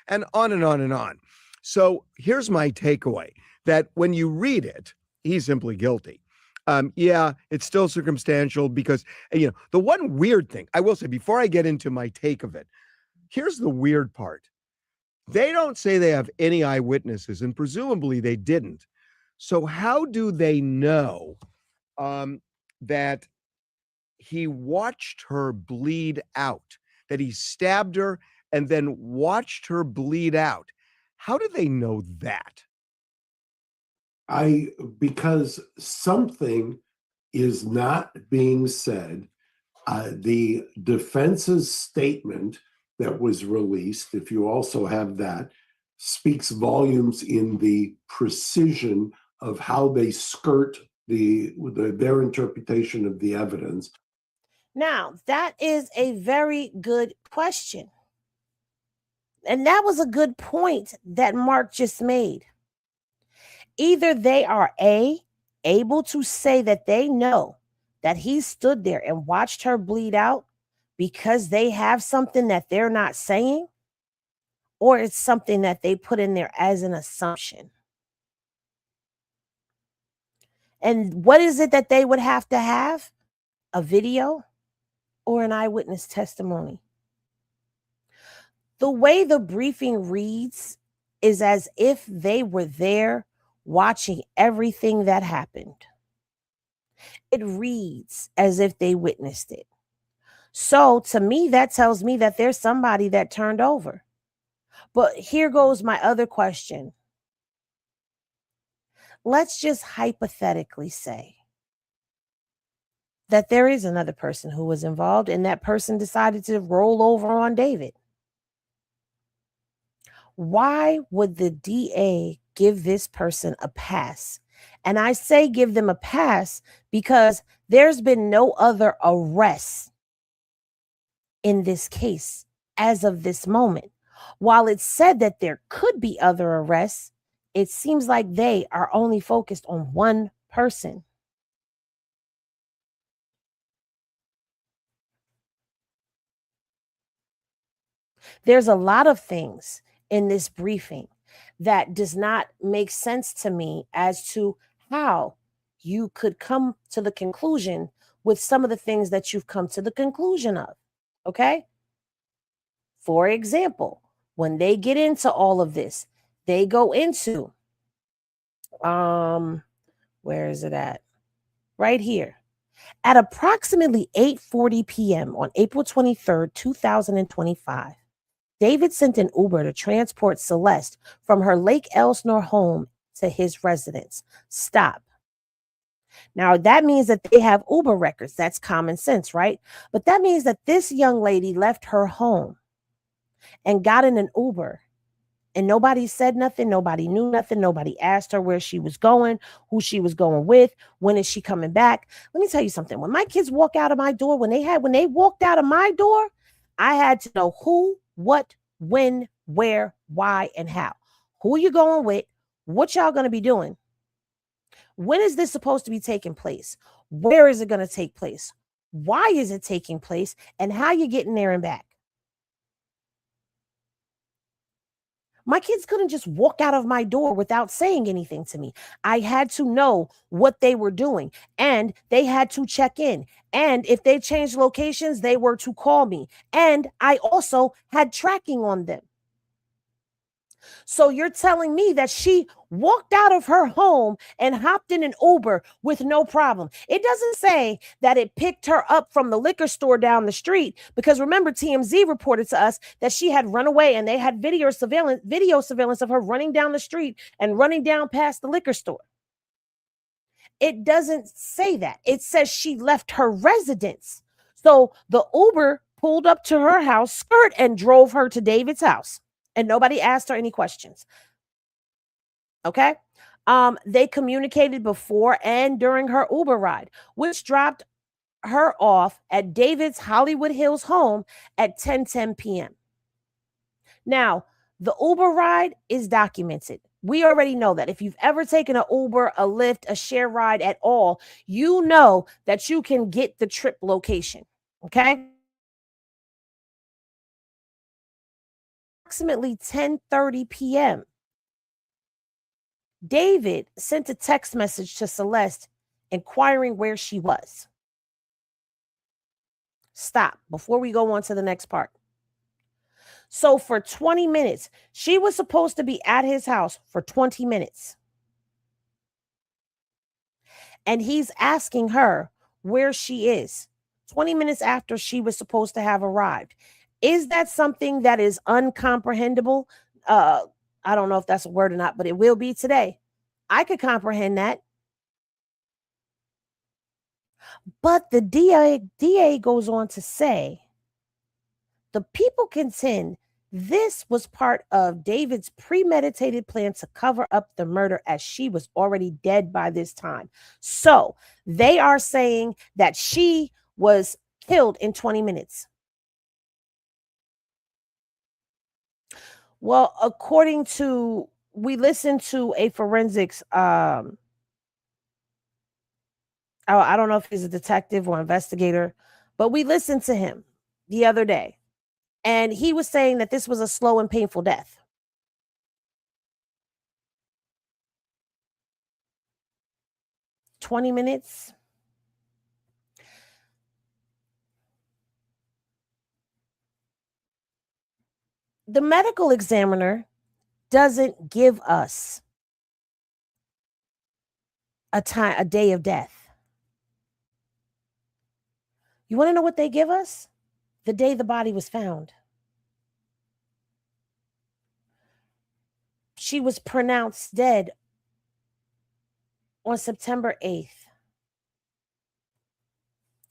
And on and on and on. So here's my takeaway, that when you read it, he's simply guilty. Yeah, it's still circumstantial because, the one weird thing I will say before I get into my take of it, here's the weird part. They don't say they have any eyewitnesses, and presumably they didn't. So how do they know that he watched her bleed out, that he stabbed her and then watched her bleed out? How do they know that? Because something is not being said. The defense's statement that was released, if you also have that, speaks volumes in the precision of how they skirt their interpretation of the evidence. Now, that is a very good question. And that was a good point that Mark just made. Either they are able to say that they know that he stood there and watched her bleed out because they have something that they're not saying, or it's something that they put in there as an assumption. And what is it that they would have to have? A video or an eyewitness testimony. The way the briefing reads is as if they were there watching everything that happened. It reads as if they witnessed it. So to me, that tells me that there's somebody that turned over. But here goes my other question. Let's just hypothetically say that there is another person who was involved and that person decided to roll over on David. Why would the DA give this person a pass? And I say give them a pass because there's been no other arrests in this case as of this moment. While it's said that there could be other arrests, it seems like they are only focused on one person. There's a lot of things in this briefing that does not make sense to me as to how you could come to the conclusion with some of the things that you've come to the conclusion of. Okay? For example, when they get into all of this, they go into, where is it at? Right here. At approximately 8:40 p.m. on April 23rd, 2025, David sent an Uber to transport Celeste from her Lake Elsinore home to his residence. Stop. Now, that means that they have Uber records. That's common sense, right? But that means that this young lady left her home and got in an Uber. And nobody said nothing. Nobody knew nothing. Nobody asked her where she was going, who she was going with, when is she coming back. Let me tell you something. When my kids walk out of my door, when they walked out of my door, I had to know who, what, when, where, why, and how. Who you going with? What y'all going to be doing? When is this supposed to be taking place? Where is it going to take place? Why is it taking place? And how you getting there and back? My kids couldn't just walk out of my door without saying anything to me. I had to know what they were doing, and they had to check in. And if they changed locations, they were to call me. And I also had tracking on them. So you're telling me that she walked out of her home and hopped in an Uber with no problem. It doesn't say that it picked her up from the liquor store down the street, because remember, TMZ reported to us that she had run away and they had video surveillance of her running down the street and running down past the liquor store. It doesn't say that. It says she left her residence. So the Uber pulled up to her house, skirt, and drove her to David's house. And nobody asked her any questions. Okay. They communicated before and during her Uber ride, which dropped her off at David's Hollywood Hills home at 10:10 p.m. Now, the Uber ride is documented. We already know that. If you've ever taken an Uber, a Lyft, a share ride at all, you know that you can get the trip location. Okay. Approximately 10:30 p.m. David sent a text message to Celeste inquiring where she was. Stop before we go on to the next part. So for 20 minutes, she was supposed to be at his house for 20 minutes. And he's asking her where she is 20 minutes after she was supposed to have arrived. Is that something that is uncomprehendable? I don't know if that's a word or not, but it will be today. I could comprehend that. But the DA goes on to say, the people contend this was part of David's premeditated plan to cover up the murder, as she was already dead by this time. So they are saying that she was killed in 20 minutes. Well, according to, we listened to a forensics, I don't know if he's a detective or investigator, but we listened to him the other day. And he was saying that this was a slow and painful death. "20 minutes. The medical examiner doesn't give us a day of death. You want to know what they give us? The day the body was found. She was pronounced dead on September 8th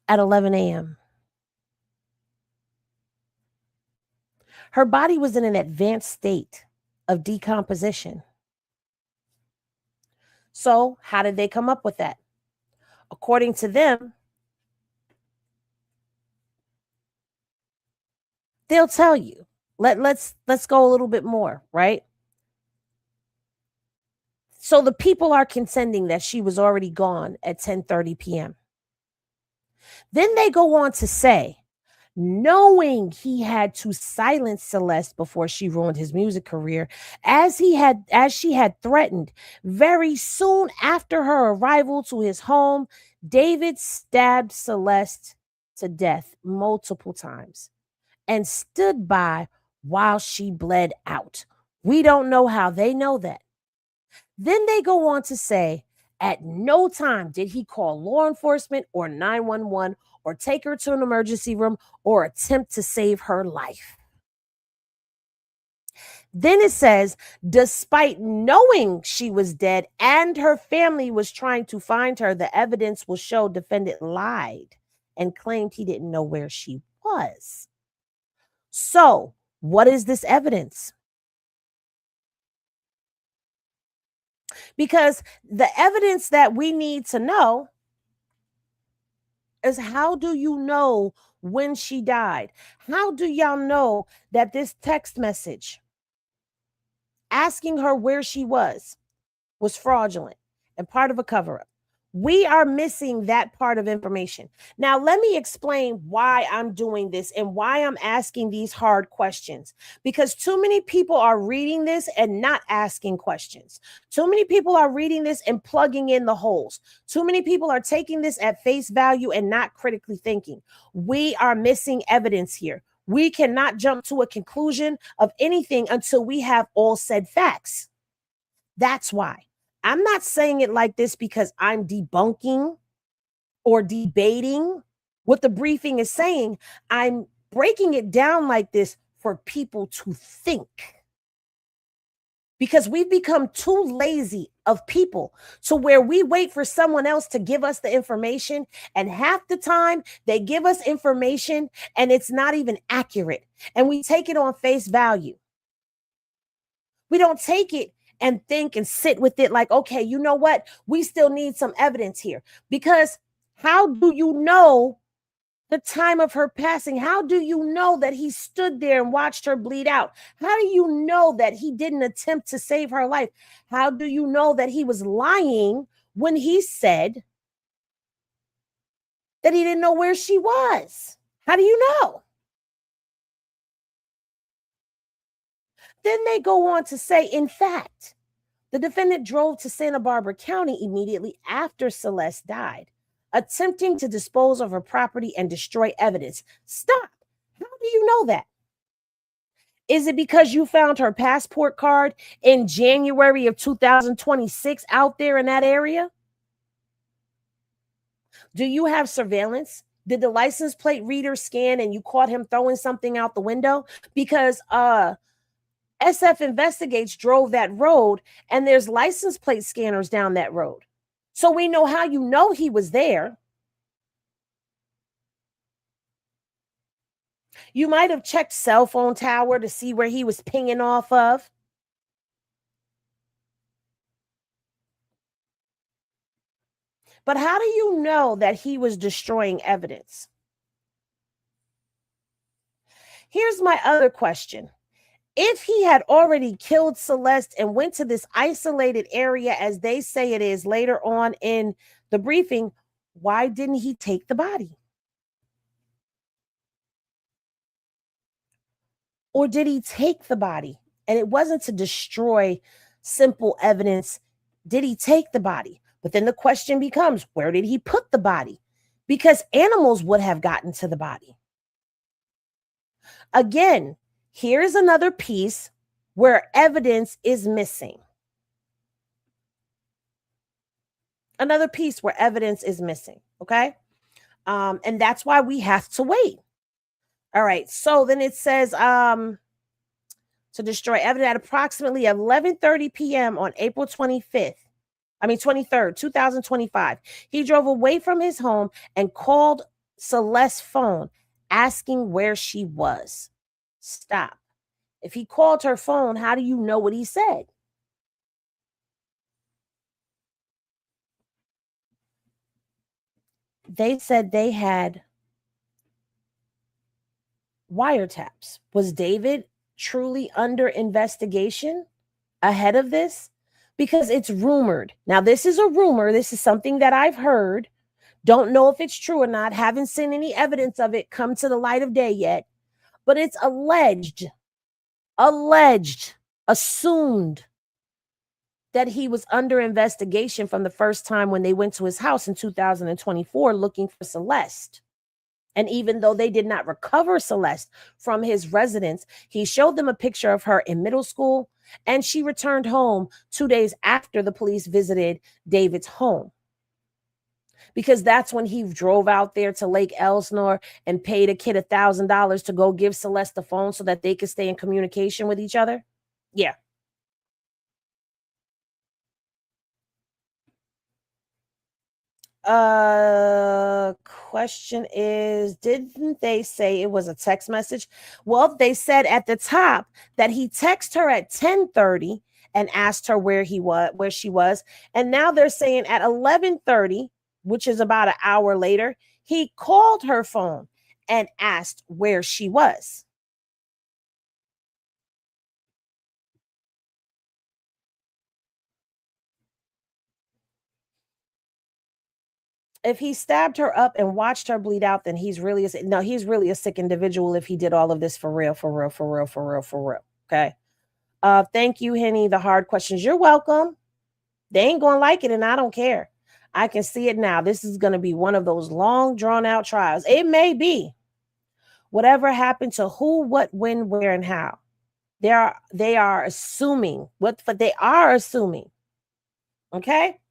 at 11 a.m. Her body was in an advanced state of decomposition. So, how did they come up with that? According to them, they'll tell you. Let's go a little bit more, right? So the people are contending that she was already gone at 10:30 p.m. Then they go on to say, knowing he had to silence Celeste before she ruined his music career, as she had threatened, very soon after her arrival to his home, David stabbed Celeste to death multiple times and stood by while she bled out. We don't know how they know that. Then they go on to say, at no time did he call law enforcement or 911 or take her to an emergency room or attempt to save her life. Then it says, despite knowing she was dead and her family was trying to find her, the evidence will show defendant lied and claimed he didn't know where she was. So, what is this evidence? Because the evidence that we need to know is, how do you know when she died? How do y'all know that this text message asking her where she was fraudulent and part of a cover-up? We are missing that part of information. Now, let me explain why I'm doing this and why I'm asking these hard questions. Because too many people are reading this and not asking questions. Too many people are reading this and plugging in the holes. Too many people are taking this at face value and not critically thinking. We are missing evidence here. We cannot jump to a conclusion of anything until we have all said facts. That's why. I'm not saying it like this because I'm debunking or debating what the briefing is saying. I'm breaking it down like this for people to think. because we've become too lazy of people to where we wait for someone else to give us the information. And half the time they give us information and it's not even accurate. And we take it on face value. We don't take it and think and sit with it like, okay, you know what? We still need some evidence here. Because how do you know the time of her passing? How do you know that he stood there and watched her bleed out? How do you know that he didn't attempt to save her life? How do you know that he was lying when he said that he didn't know where she was? How do you know? Then they go on to say, in fact, the defendant drove to Santa Barbara County immediately after Celeste died, attempting to dispose of her property and destroy evidence. Stop. How do you know that? Is it because you found her passport card in January of 2026 out there in that area? Do you have surveillance? Did the license plate reader scan and you caught him throwing something out the window? Because SF Investigates drove that road and there's license plate scanners down that road. So we know how you know he was there. You might have checked cell phone tower to see where he was pinging off of. But how do you know that he was destroying evidence? Here's my other question. If he had already killed Celeste and went to this isolated area, as they say it is later on in the briefing, why didn't he take the body? Or did he take the body and it wasn't to destroy simple evidence? Did he take the body? But then the question becomes, where did he put the body? Because animals would have gotten to the body. Again, here's another piece where evidence is missing. Another piece where evidence is missing, okay? And that's why we have to wait. All right, so then it says to destroy evidence at approximately 11:30 p.m. on April 23rd, 2025. He drove away from his home and called Celeste's phone asking where she was. Stop. If he called her phone, how do you know what he said? They said they had wiretaps. Was David truly under investigation ahead of this? Because it's rumored. Now, this is a rumor. This is something that I've heard. Don't know if it's true or not. Haven't seen any evidence of it come to the light of day yet. But it's alleged, assumed that he was under investigation from the first time when they went to his house in 2024 looking for Celeste. And even though they did not recover Celeste from his residence, he showed them a picture of her in middle school, and she returned home 2 days after the police visited David's home. Because that's when he drove out there to Lake Elsinore and paid a kid $1,000 to go give Celeste the phone so that they could stay in communication with each other. Yeah. Question is, didn't they say it was a text message? Well, they said at the top that he texted her at 10:30 and asked her where she was. And now they're saying at 11:30, which is about an hour later, he called her phone and asked where she was. If he stabbed her up and watched her bleed out, then he's really a sick individual if he did all of this for real. Okay. Thank you, Henny. The hard questions. You're welcome. They ain't gonna like it, and I don't care. I can see it now. This is gonna be one of those long, drawn out trials. It may be. Whatever happened to who, what, when, where, and how. They are assuming but they are assuming. Okay.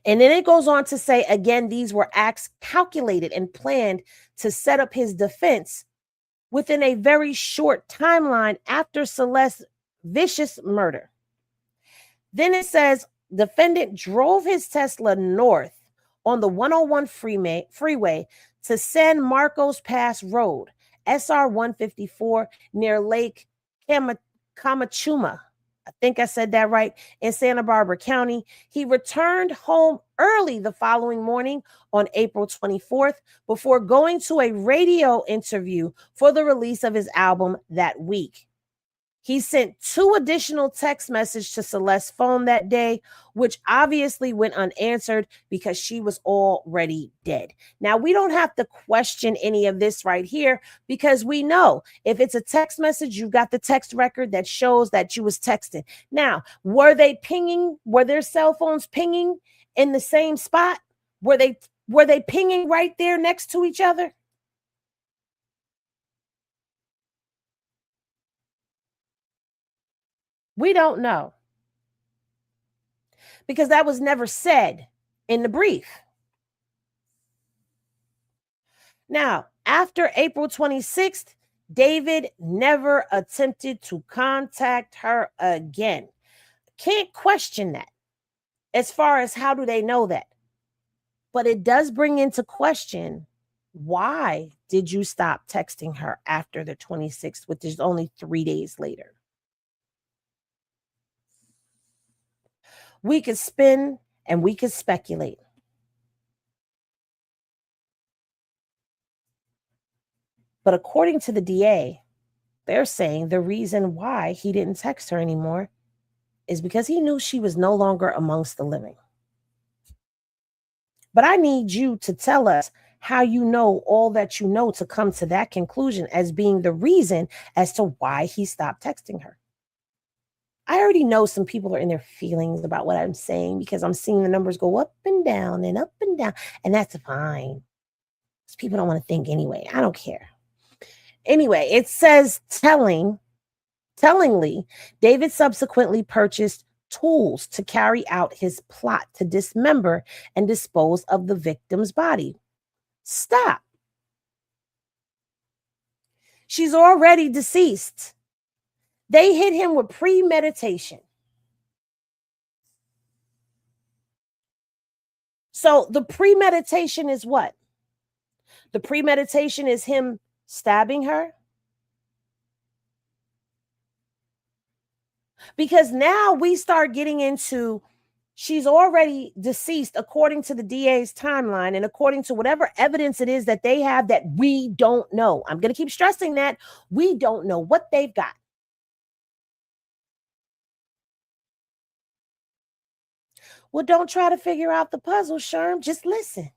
And then it goes on to say, again, these were acts calculated and planned to set up his defense within a very short timeline after Celeste vicious murder. Then it says defendant drove his Tesla north on the 101 freeway to San Marcos Pass Road, SR 154, near Lake Camachuma. I think I said that right, in Santa Barbara County. He returned home early the following morning on April 24th before going to a radio interview for the release of his album that week. He sent 2 additional text messages to Celeste's phone that day, which obviously went unanswered because she was already dead. Now, we don't have to question any of this right here because we know if it's a text message, you've got the text record that shows that you was texting. Now, were they pinging? Were their cell phones pinging in the same spot? Were they pinging right there next to each other? We don't know because that was never said in the brief. Now, after April 26th, David never attempted to contact her again. Can't question that as far as how do they know that. But it does bring into question, why did you stop texting her after the 26th, which is only 3 days later? We could spin and we could speculate. But according to the DA, they're saying the reason why he didn't text her anymore is because he knew she was no longer amongst the living. But I need you to tell us how you know all that you know to come to that conclusion as being the reason as to why he stopped texting her. I already know some people are in their feelings about what I'm saying because I'm seeing the numbers go up and down, and that's fine. People don't want to think anyway. I don't care. Anyway, it says tellingly, David subsequently purchased tools to carry out his plot to dismember and dispose of the victim's body. Stop. She's already deceased. They hit him with premeditation. So the premeditation is what? The premeditation is him stabbing her. Because now we start getting into she's already deceased according to the DA's timeline and according to whatever evidence it is that they have that we don't know. I'm going to keep stressing that we don't know what they've got. Well, don't try to figure out the puzzle, Sherm. Just listen.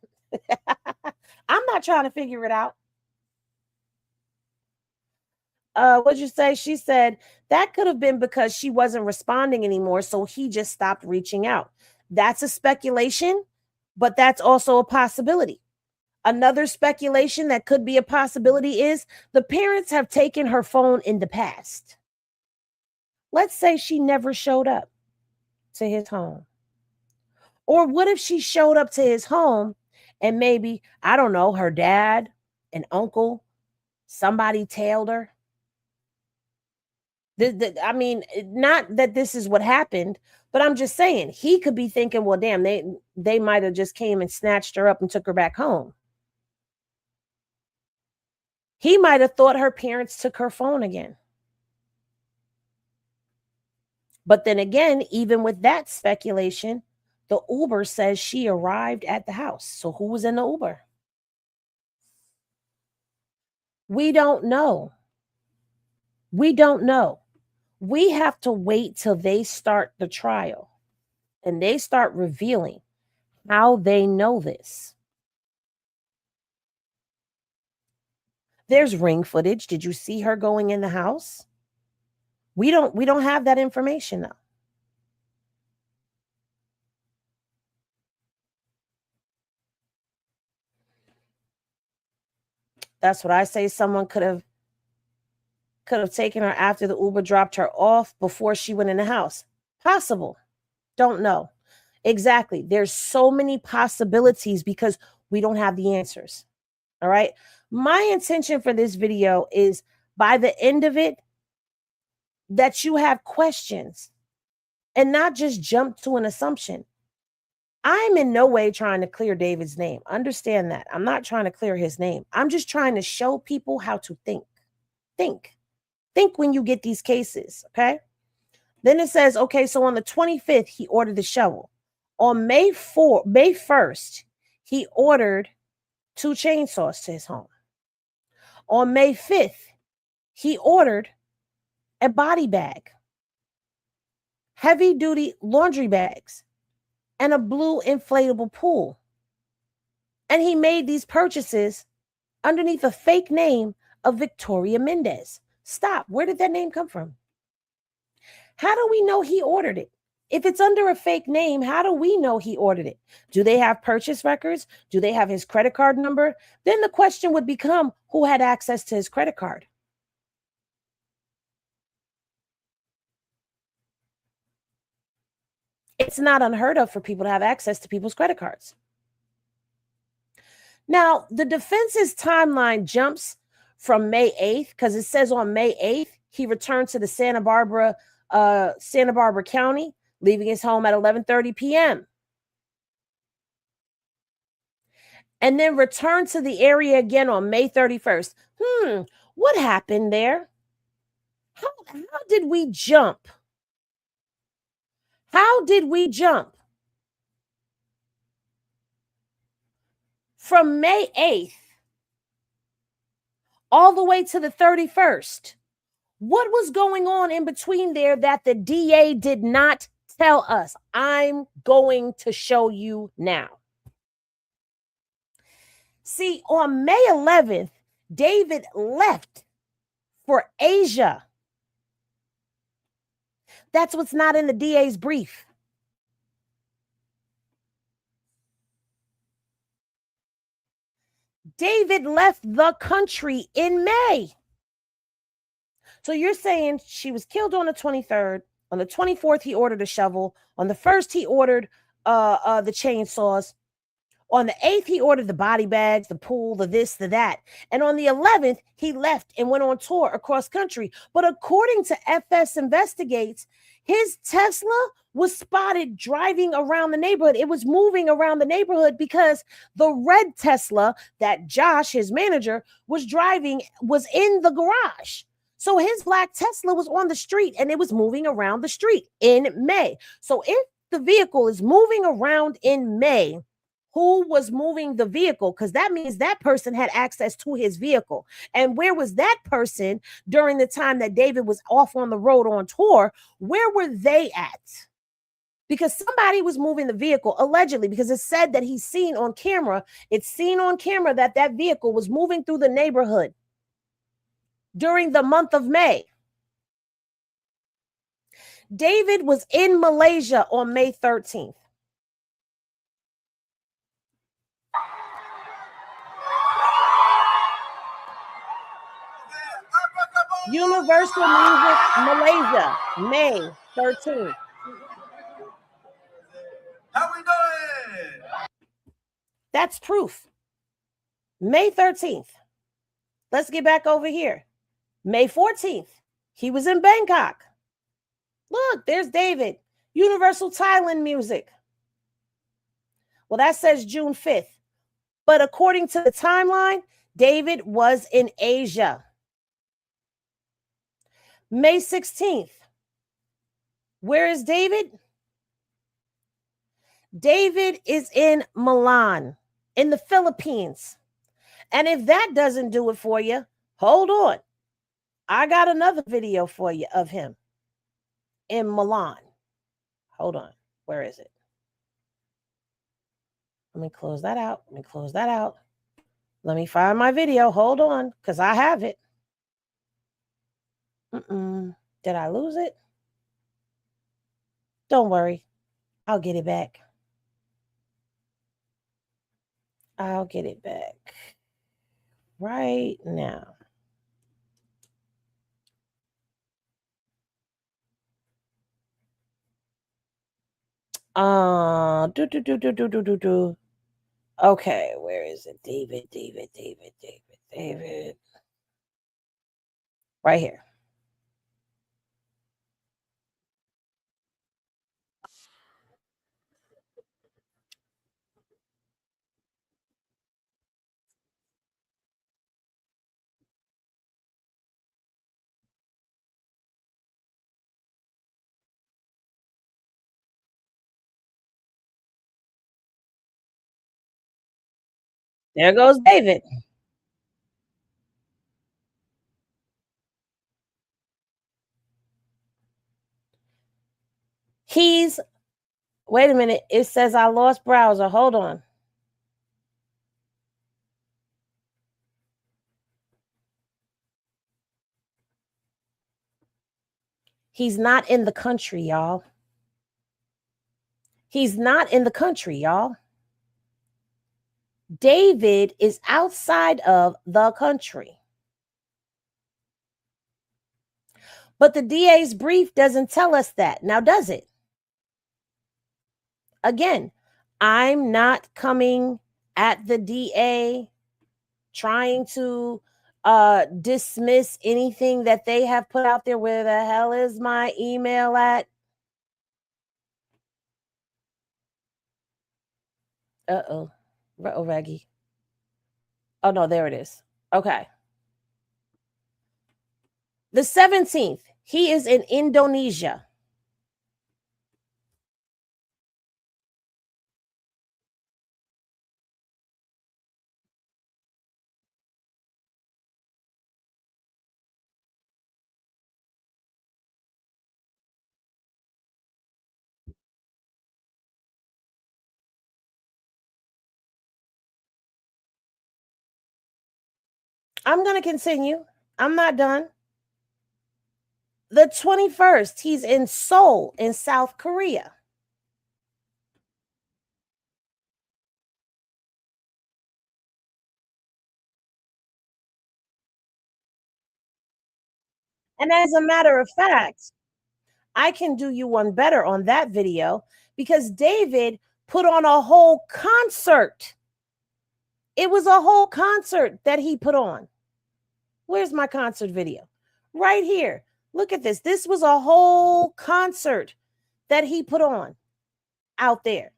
I'm not trying to figure it out. What'd you say? She said that could have been because she wasn't responding anymore, so he just stopped reaching out. That's a speculation, but that's also a possibility. Another speculation that could be a possibility is the parents have taken her phone in the past. Let's say she never showed up to his home. Or what if she showed up to his home and maybe, I don't know, her dad, an uncle, somebody tailed her? I mean, not that this is what happened, but I'm just saying he could be thinking, well, damn, they might have just came and snatched her up and took her back home. He might have thought her parents took her phone again. But then again, even with that speculation, the Uber says she arrived at the house. So who was in the Uber? We don't know. We don't know. We have to wait till they start the trial and they start revealing how they know this. There's ring footage. Did you see her going in the house? We don't have that information though. That's what I say. Someone could have taken her after the Uber dropped her off before she went in the house. Possible. Don't know. Exactly. There's so many possibilities because we don't have the answers. All right. My intention for this video is by the end of it, that you have questions and not just jump to an assumption. I'm in no way trying to clear David's name. Understand that. I'm not trying to clear his name. I'm just trying to show people how to think. Think when you get these cases, okay? Then it says, okay, so on the 25th, he ordered the shovel. On May 1st, he ordered 2 chainsaws to his home. On May 5th, he ordered a body bag, heavy-duty laundry bags, and a blue inflatable pool. And he made these purchases underneath a fake name of Victoria Mendez. Stop. Where did that name come from? How do we know he ordered it? If it's under a fake name, how do we know he ordered it? Do they have purchase records? Do they have his credit card number? Then the question would become, who had access to his credit card? It's not unheard of for people to have access to people's credit cards. Now, the defense's timeline jumps from May 8th because it says on May 8th, he returned to the Santa Barbara County, leaving his home at 11:30 p.m. And then returned to the area again on May 31st. What happened there? How did we jump? How did we jump from May 8th all the way to the 31st? What was going on in between there that the DA did not tell us? I'm going to show you now. See, on May 11th, David left for Asia. That's what's not in the DA's brief. David left the country in May. So you're saying she was killed on the 23rd. On the 24th, he ordered a shovel. On the 1st, he ordered the chainsaws. On the 8th, he ordered the body bags, the pool, the this, the that. And on the 11th, he left and went on tour across country. But according to FS Investigates, his Tesla was spotted driving around the neighborhood. It was moving around the neighborhood because the red Tesla that Josh, his manager, was driving was in the garage. So his black Tesla was on the street and it was moving around the street in May. So if the vehicle is moving around in May, who was moving the vehicle? Because that means that person had access to his vehicle. And where was that person during the time that David was off on the road on tour? Where were they at? Because somebody was moving the vehicle, allegedly, because it said that he's seen on camera. It's seen on camera that that vehicle was moving through the neighborhood during the month of May. David was in Malaysia on May 13th. Universal Music Malaysia, May 13th. How we doing? That's proof. May 13th. Let's get back over here. May 14th. He was in Bangkok. Look, there's David. Universal Thailand Music. Well, that says June 5th. But according to the timeline, David was in Asia. May 16th. Where is David? David is in Milan, in the Philippines. And if that doesn't do it for you, hold on. I got another video for you of him in Milan. Hold on. Where is it? Let me close that out. Let me find my video. Hold on, because I have it. Did I lose it? Don't worry. I'll get it back. I'll get it back right now. Okay, where is it? David. Right here. There goes David. He's, wait a minute. It says I lost browser. Hold on. He's not in the country, y'all. He's not in the country, y'all. David is outside of the country. But the DA's brief doesn't tell us that. Now, does it? Again, I'm not coming at the DA trying to dismiss anything that they have put out there. Where the hell is my email at? Uh-oh. Oh, Reggie. Oh, no, there it is. Okay. The 17th, he is in Indonesia. I'm going to continue. I'm not done. The 21st, he's in Seoul in South Korea. And as a matter of fact, I can do you one better on that video because David put on a whole concert. It was a whole concert that he put on. Where's my concert video? Right here. Look at this. This was a whole concert that he put on out there.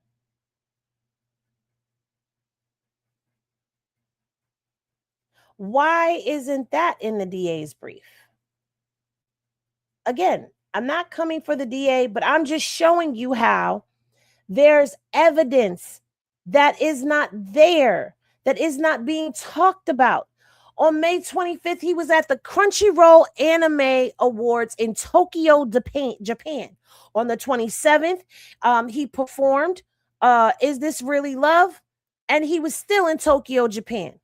Why isn't that in the DA's brief? Again, I'm not coming for the DA, but I'm just showing you how there's evidence that is not there, that is not being talked about. On May 25th, he was at the Crunchyroll Anime Awards in Tokyo, Japan. On the 27th, he performed Is This Really Love? And he was still in Tokyo, Japan.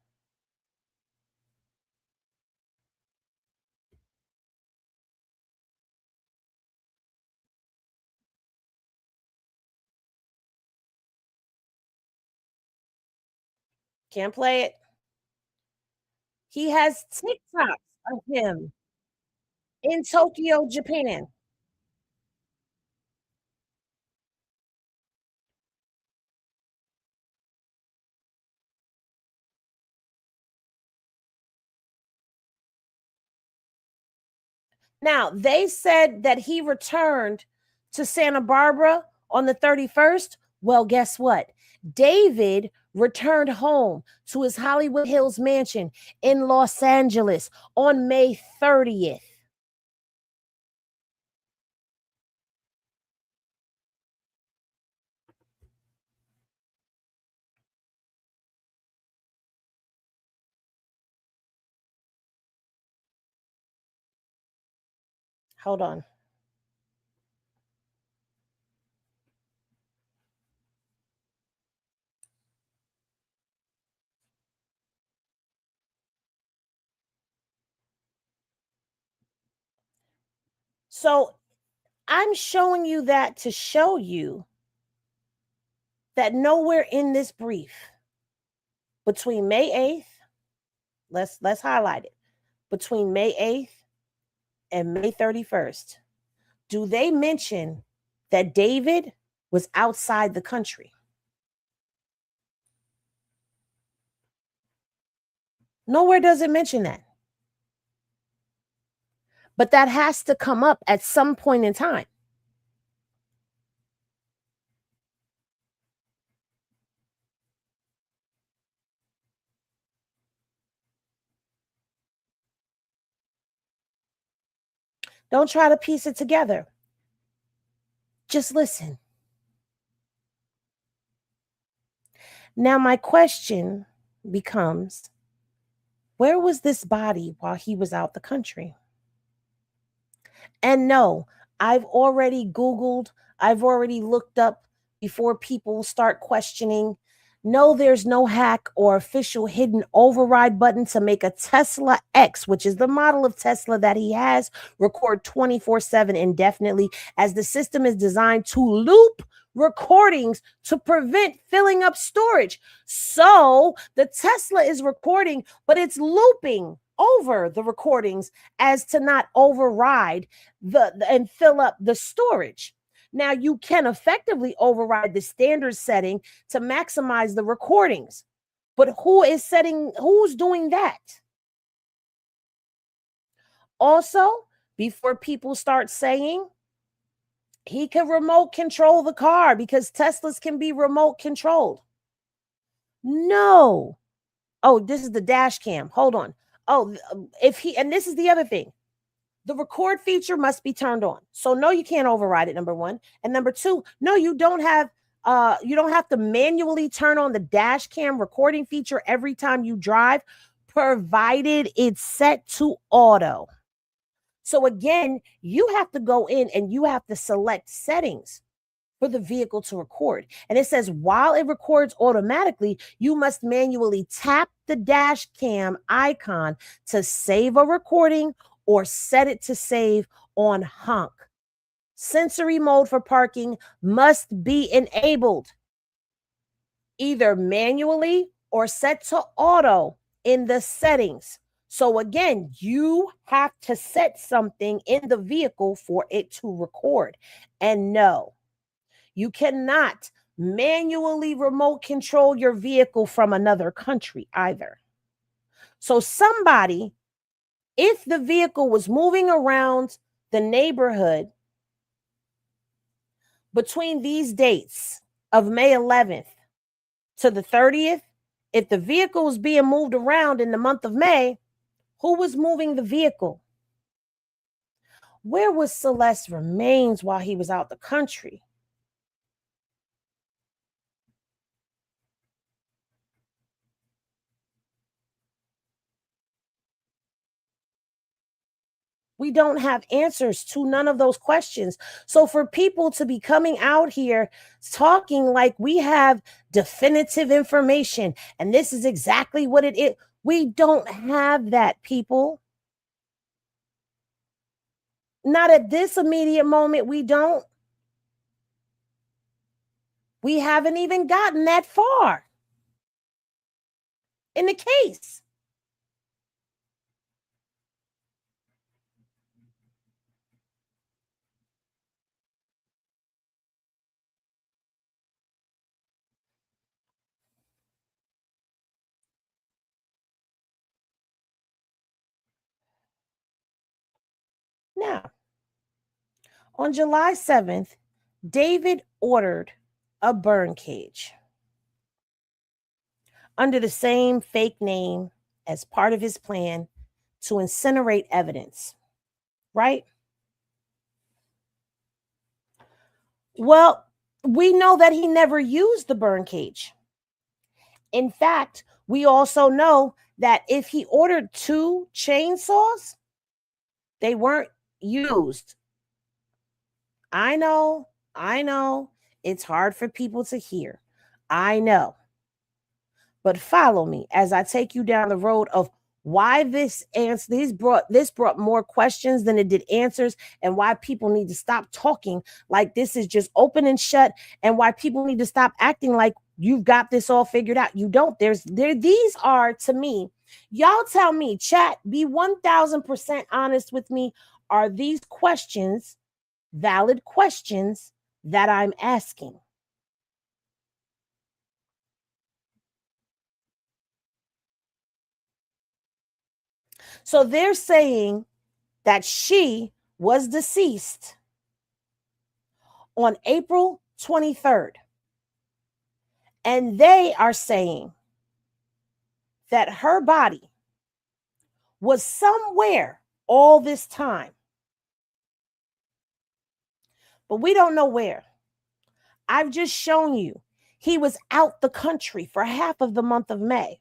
Can't play it. He has TikToks of him in Tokyo, Japan. Now, they said that he returned to Santa Barbara on the 31st. Well, guess what? David returned home to his Hollywood Hills mansion in Los Angeles on May 30th. Hold on. So I'm showing you that to show you that nowhere in this brief between May 8th, let's highlight it, between May 8th and May 31st, do they mention that David was outside the country? Nowhere does it mention that. But that has to come up at some point in time. Don't try to piece it together. Just listen. Now, my question becomes, where was this body while he was out the country? And no, I've already Googled, I've already looked up before people start questioning. No, there's no hack or official hidden override button to make a Tesla X, which is the model of Tesla that he has, record 24/7 indefinitely, as the system is designed to loop recordings to prevent filling up storage. So the Tesla is recording, but it's looping over the recordings as to not override and fill up the storage. Now, you can effectively override the standard setting to maximize the recordings. But who's doing that? Also, before people start saying he can remote control the car because Teslas can be remote controlled. No. Oh, this is the dash cam. Hold on. Oh, and this is the other thing. The record feature must be turned on. So no, you can't override it, number one. And number two, no, you don't have to manually turn on the dash cam recording feature every time you drive, provided it's set to auto. So again, you have to go in and you have to select settings for the vehicle to record. And it says while it records automatically, you must manually tap the dash cam icon to save a recording or set it to save on honk. Sensory mode for parking must be enabled, either manually or set to auto in the settings. So again, you have to set something in the vehicle for it to record. And no, you cannot manually remote control your vehicle from another country either. So somebody, if the vehicle was moving around the neighborhood between these dates of May 11th to the 30th, if the vehicle was being moved around in the month of May, who was moving the vehicle? Where was Celeste's remains while he was out the country? We don't have answers to none of those questions. So for people to be coming out here talking like we have definitive information and this is exactly what it is, we don't have that, people. Not at this immediate moment, we don't. We haven't even gotten that far in the case. Now, on July 7th, David ordered a burn cage under the same fake name as part of his plan to incinerate evidence, right? Well, we know that he never used the burn cage. In fact, we also know that if he ordered 2 chainsaws, they weren't used. I know. It's hard for people to hear. I know. But follow me as I take you down the road of why this brought more questions than it did answers, and why people need to stop talking like this is just open and shut, and why people need to stop acting like you've got this all figured out. You don't. These are, to me, y'all tell me, chat, be 1000% honest with me. Are these questions valid questions that I'm asking? So they're saying that she was deceased on April 23rd. And they are saying that her body was somewhere all this time. But we don't know where. I've just shown you he was out the country for half of the month of May.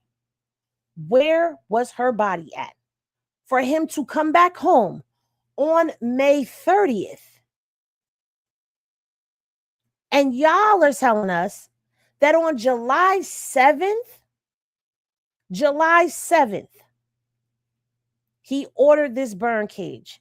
Where was her body at for him to come back home on May 30th? And y'all are telling us that on July 7th, he ordered this burn cage.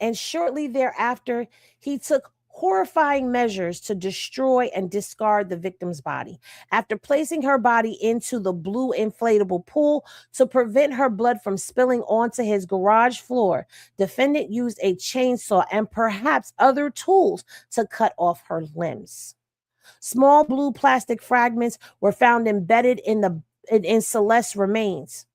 And shortly thereafter, he took horrifying measures to destroy and discard the victim's body. After placing her body into the blue inflatable pool to prevent her blood from spilling onto his garage floor, defendant used a chainsaw and perhaps other tools to cut off her limbs. Small blue plastic fragments were found embedded in Celeste's remains,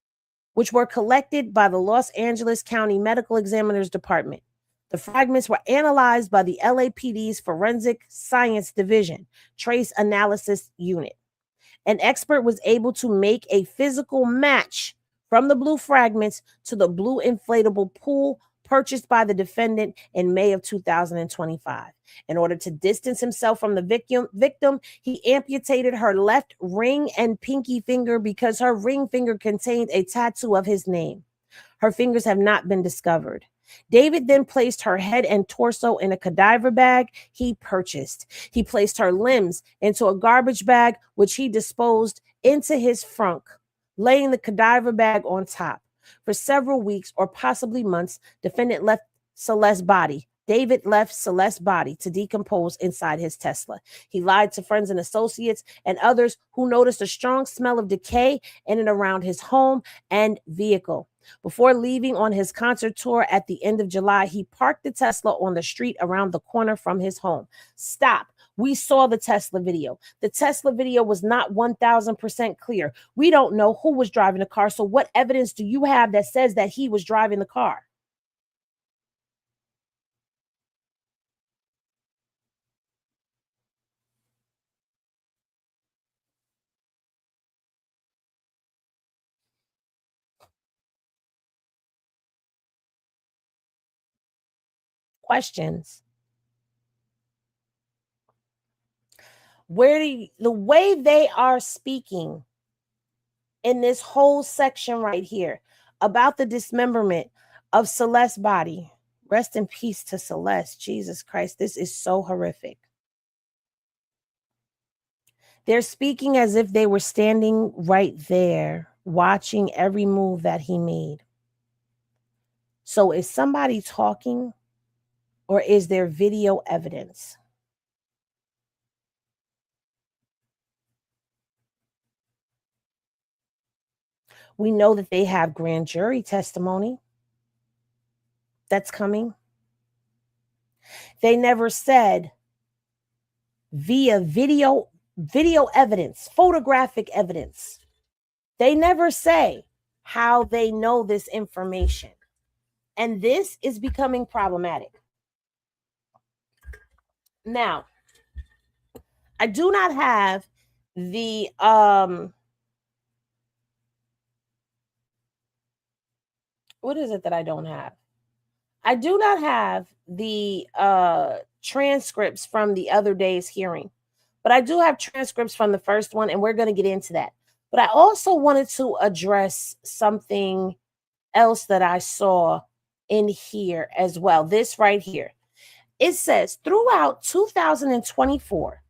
which were collected by the Los Angeles County Medical Examiner's Department. The fragments were analyzed by the LAPD's Forensic Science Division Trace Analysis Unit. An expert was able to make a physical match from the blue fragments to the blue inflatable pool purchased by the defendant in May of 2025. In order to distance himself from the victim, he amputated her left ring and pinky finger because her ring finger contained a tattoo of his name. Her fingers have not been discovered. David then placed her head and torso in a cadaver bag he purchased. He placed her limbs into a garbage bag, which he disposed into his trunk, laying the cadaver bag on top. For several weeks or possibly months, defendant left Celeste's body. David left Celeste's body to decompose inside his Tesla. He lied to friends and associates and others who noticed a strong smell of decay in and around his home and vehicle. Before leaving on his concert tour at the end of July, he parked the Tesla on the street around the corner from his home. Stop. We saw the Tesla video. The Tesla video was not 1000% clear. We don't know who was driving the car. So what evidence do you have that says that he was driving the car? Questions. The way they are speaking in this whole section right here about the dismemberment of Celeste's body. Rest in peace to Celeste. Jesus Christ, this is so horrific. They're speaking as if they were standing right there, watching every move that he made. So is somebody talking, or is there video evidence? We know that they have grand jury testimony that's coming. They never said via video evidence, photographic evidence. They never say how they know this information. And this is becoming problematic. Now, I do not have the what is it that I don't have? I do not have the transcripts from the other day's hearing, but I do have transcripts from the first one, and we're going to get into that. But I also wanted to address something else that I saw in here as well. This right here. It says, throughout 2024,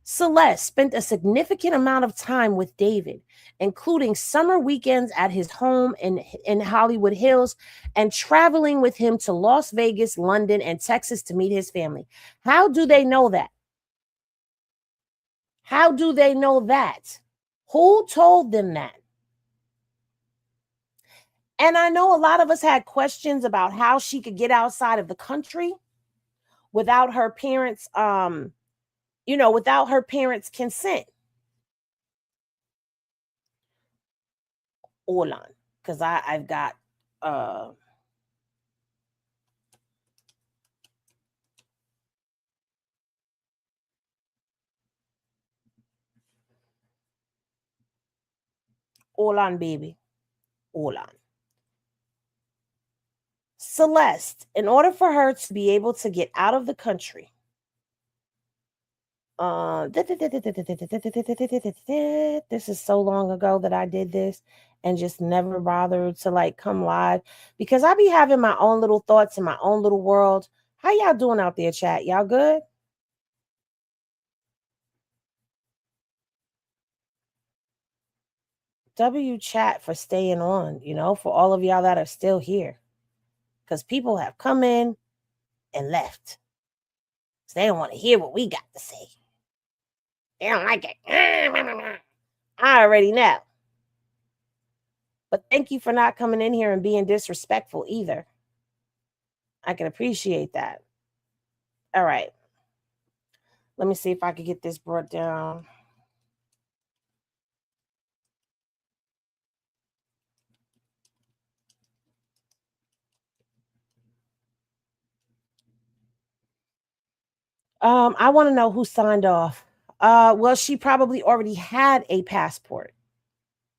Celeste spent a significant amount of time with David, including summer weekends at his home in Hollywood Hills and traveling with him to Las Vegas, London, and Texas to meet his family. How do they know that? How do they know that? Who told them that? And I know a lot of us had questions about how she could get outside of the country without her parents' without her parents' consent. Hold on, because I've got hold on, baby. Hold on. Celeste, in order for her to be able to get out of the country, this is so long ago that I did this, and just never bothered to like come live because I be having my own little thoughts in my own little world. How y'all doing out there, chat? Y'all good? W chat for staying on, for all of y'all that are still here. Because people have come in and left. So they don't want to hear what we got to say. They don't like it. I already know. But thank you for not coming in here and being disrespectful either. I can appreciate that. All right. Let me see if I can get this brought down. I want to know who signed off. Well, she probably already had a passport.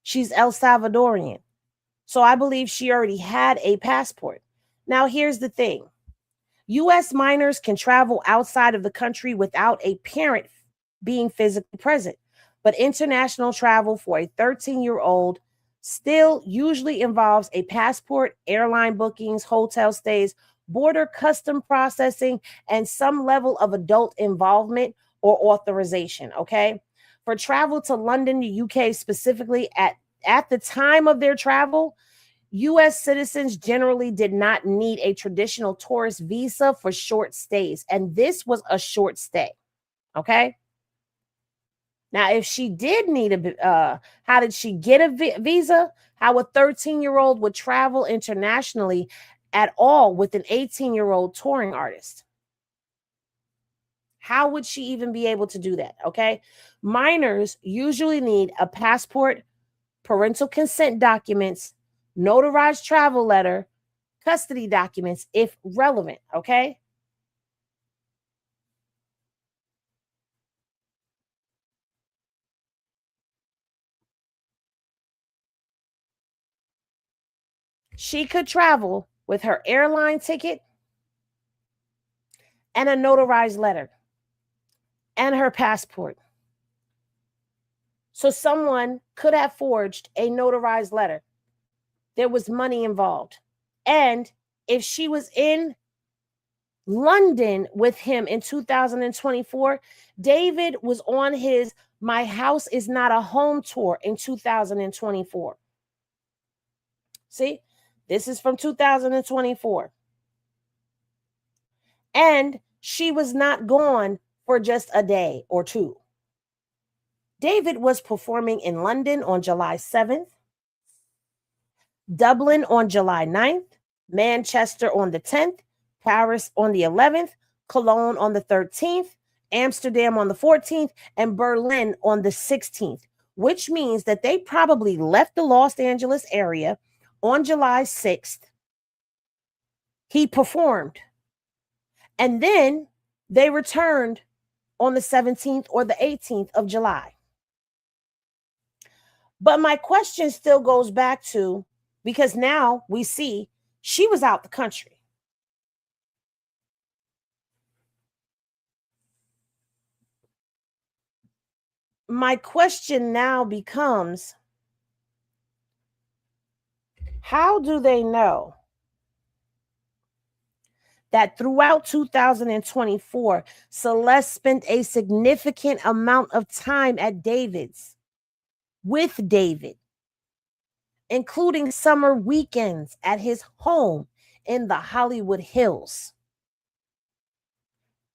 She's El Salvadorian. So I believe she already had a passport. Now, here's the thing. U.S. minors can travel outside of the country without a parent being physically present. But international travel for a 13-year-old still usually involves a passport, airline bookings, hotel stays, border custom processing, and some level of adult involvement or authorization, okay? For travel to London, the UK specifically, at the time of their travel, U.S. citizens generally did not need a traditional tourist visa for short stays. And this was a short stay, okay? Now, if she did need how did she get a visa? How a 13-year-old would travel internationally at all with an 18-year-old touring artist? How would she even be able to do that? Okay. Minors usually need a passport, parental consent documents, notarized travel letter, custody documents, if relevant. Okay. She could travel with her airline ticket and a notarized letter and her passport. So someone could have forged a notarized letter. There was money involved. And if she was in London with him in 2024, David was on his My House Is Not a Home tour in 2024. See, this is from 2024. And she was not gone for just a day or two. David was performing in London on July 7th, Dublin on July 9th, Manchester on the 10th, Paris on the 11th, Cologne on the 13th, Amsterdam on the 14th, and Berlin on the 16th, which means that they probably left the Los Angeles area on July 6th. He performed. And then they returned on the 17th or the 18th of July. But my question still goes back to, because now we see she was out the country. My question now becomes, how do they know that throughout 2024, Celeste spent a significant amount of time at David's with David, including summer weekends at his home in the Hollywood Hills?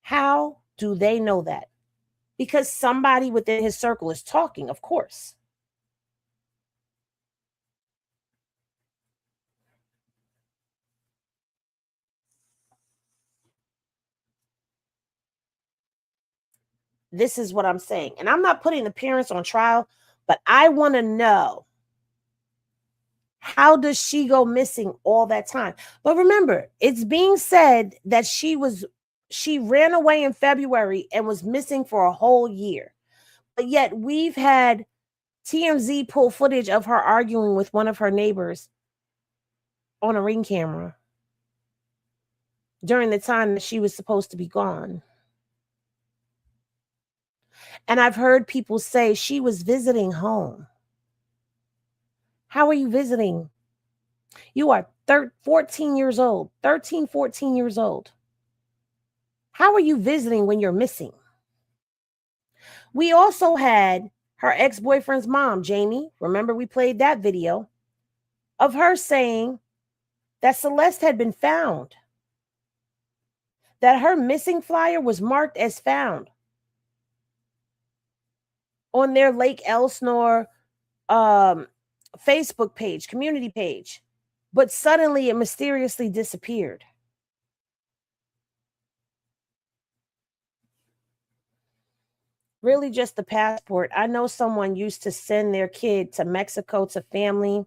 How do they know that? Because somebody within his circle is talking, of course. This is what I'm saying. And I'm not putting the parents on trial, but I want to know, how does she go missing all that time? But remember, it's being said that she ran away in February and was missing for a whole year. But yet we've had TMZ pull footage of her arguing with one of her neighbors on a Ring camera during the time that she was supposed to be gone. And I've heard people say she was visiting home. How are you visiting? You are 14 years old, 13, 14 years old. How are you visiting when you're missing? We also had her ex-boyfriend's mom, Jamie. Remember, we played that video of her saying that Celeste had been found, that her missing flyer was marked as found on their Lake Elsinore Facebook page, community page, but suddenly it mysteriously disappeared. Really just the passport. I know someone used to send their kid to Mexico to family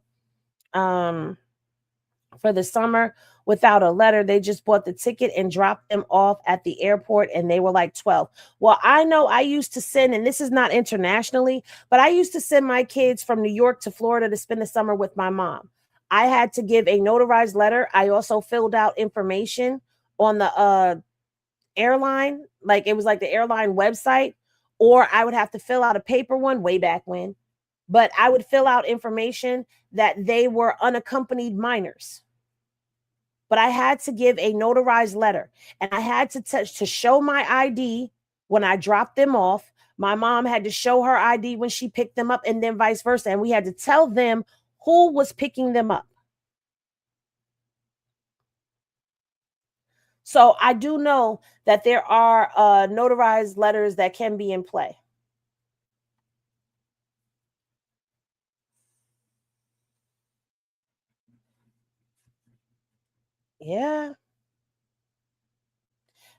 for the summer without a letter. They just bought the ticket and dropped them off at the airport, and they were like 12. Well, I know I used to send, and this is not internationally, but I used to send my kids from New York to Florida to spend the summer with my mom. I had to give a notarized letter. I also filled out information on the airline, like it was like the airline website, or I would have to fill out a paper one way back when, but I would fill out information that they were unaccompanied minors. But I had to give a notarized letter, and I had to show my ID when I dropped them off. My mom had to show her ID when she picked them up, and then vice versa. And we had to tell them who was picking them up. So I do know that there are notarized letters that can be in play. Yeah.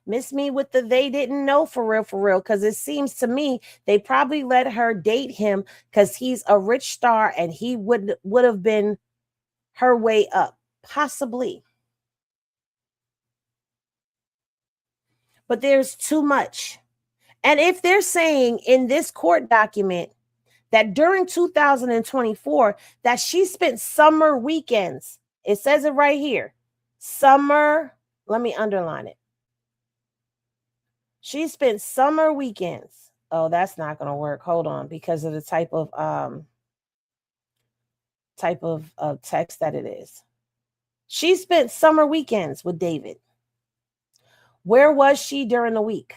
Miss me with the they didn't know for real, because it seems to me they probably let her date him because he's a rich star and he would have been her way up, possibly. But there's too much. And if they're saying in this court document that during 2024 that she spent summer weekends, it says it right here, summer, let me underline it. She spent summer weekends. Oh, that's not going to work. Hold on, because of the type of text that it is. She spent summer weekends with David. Where was she during the week?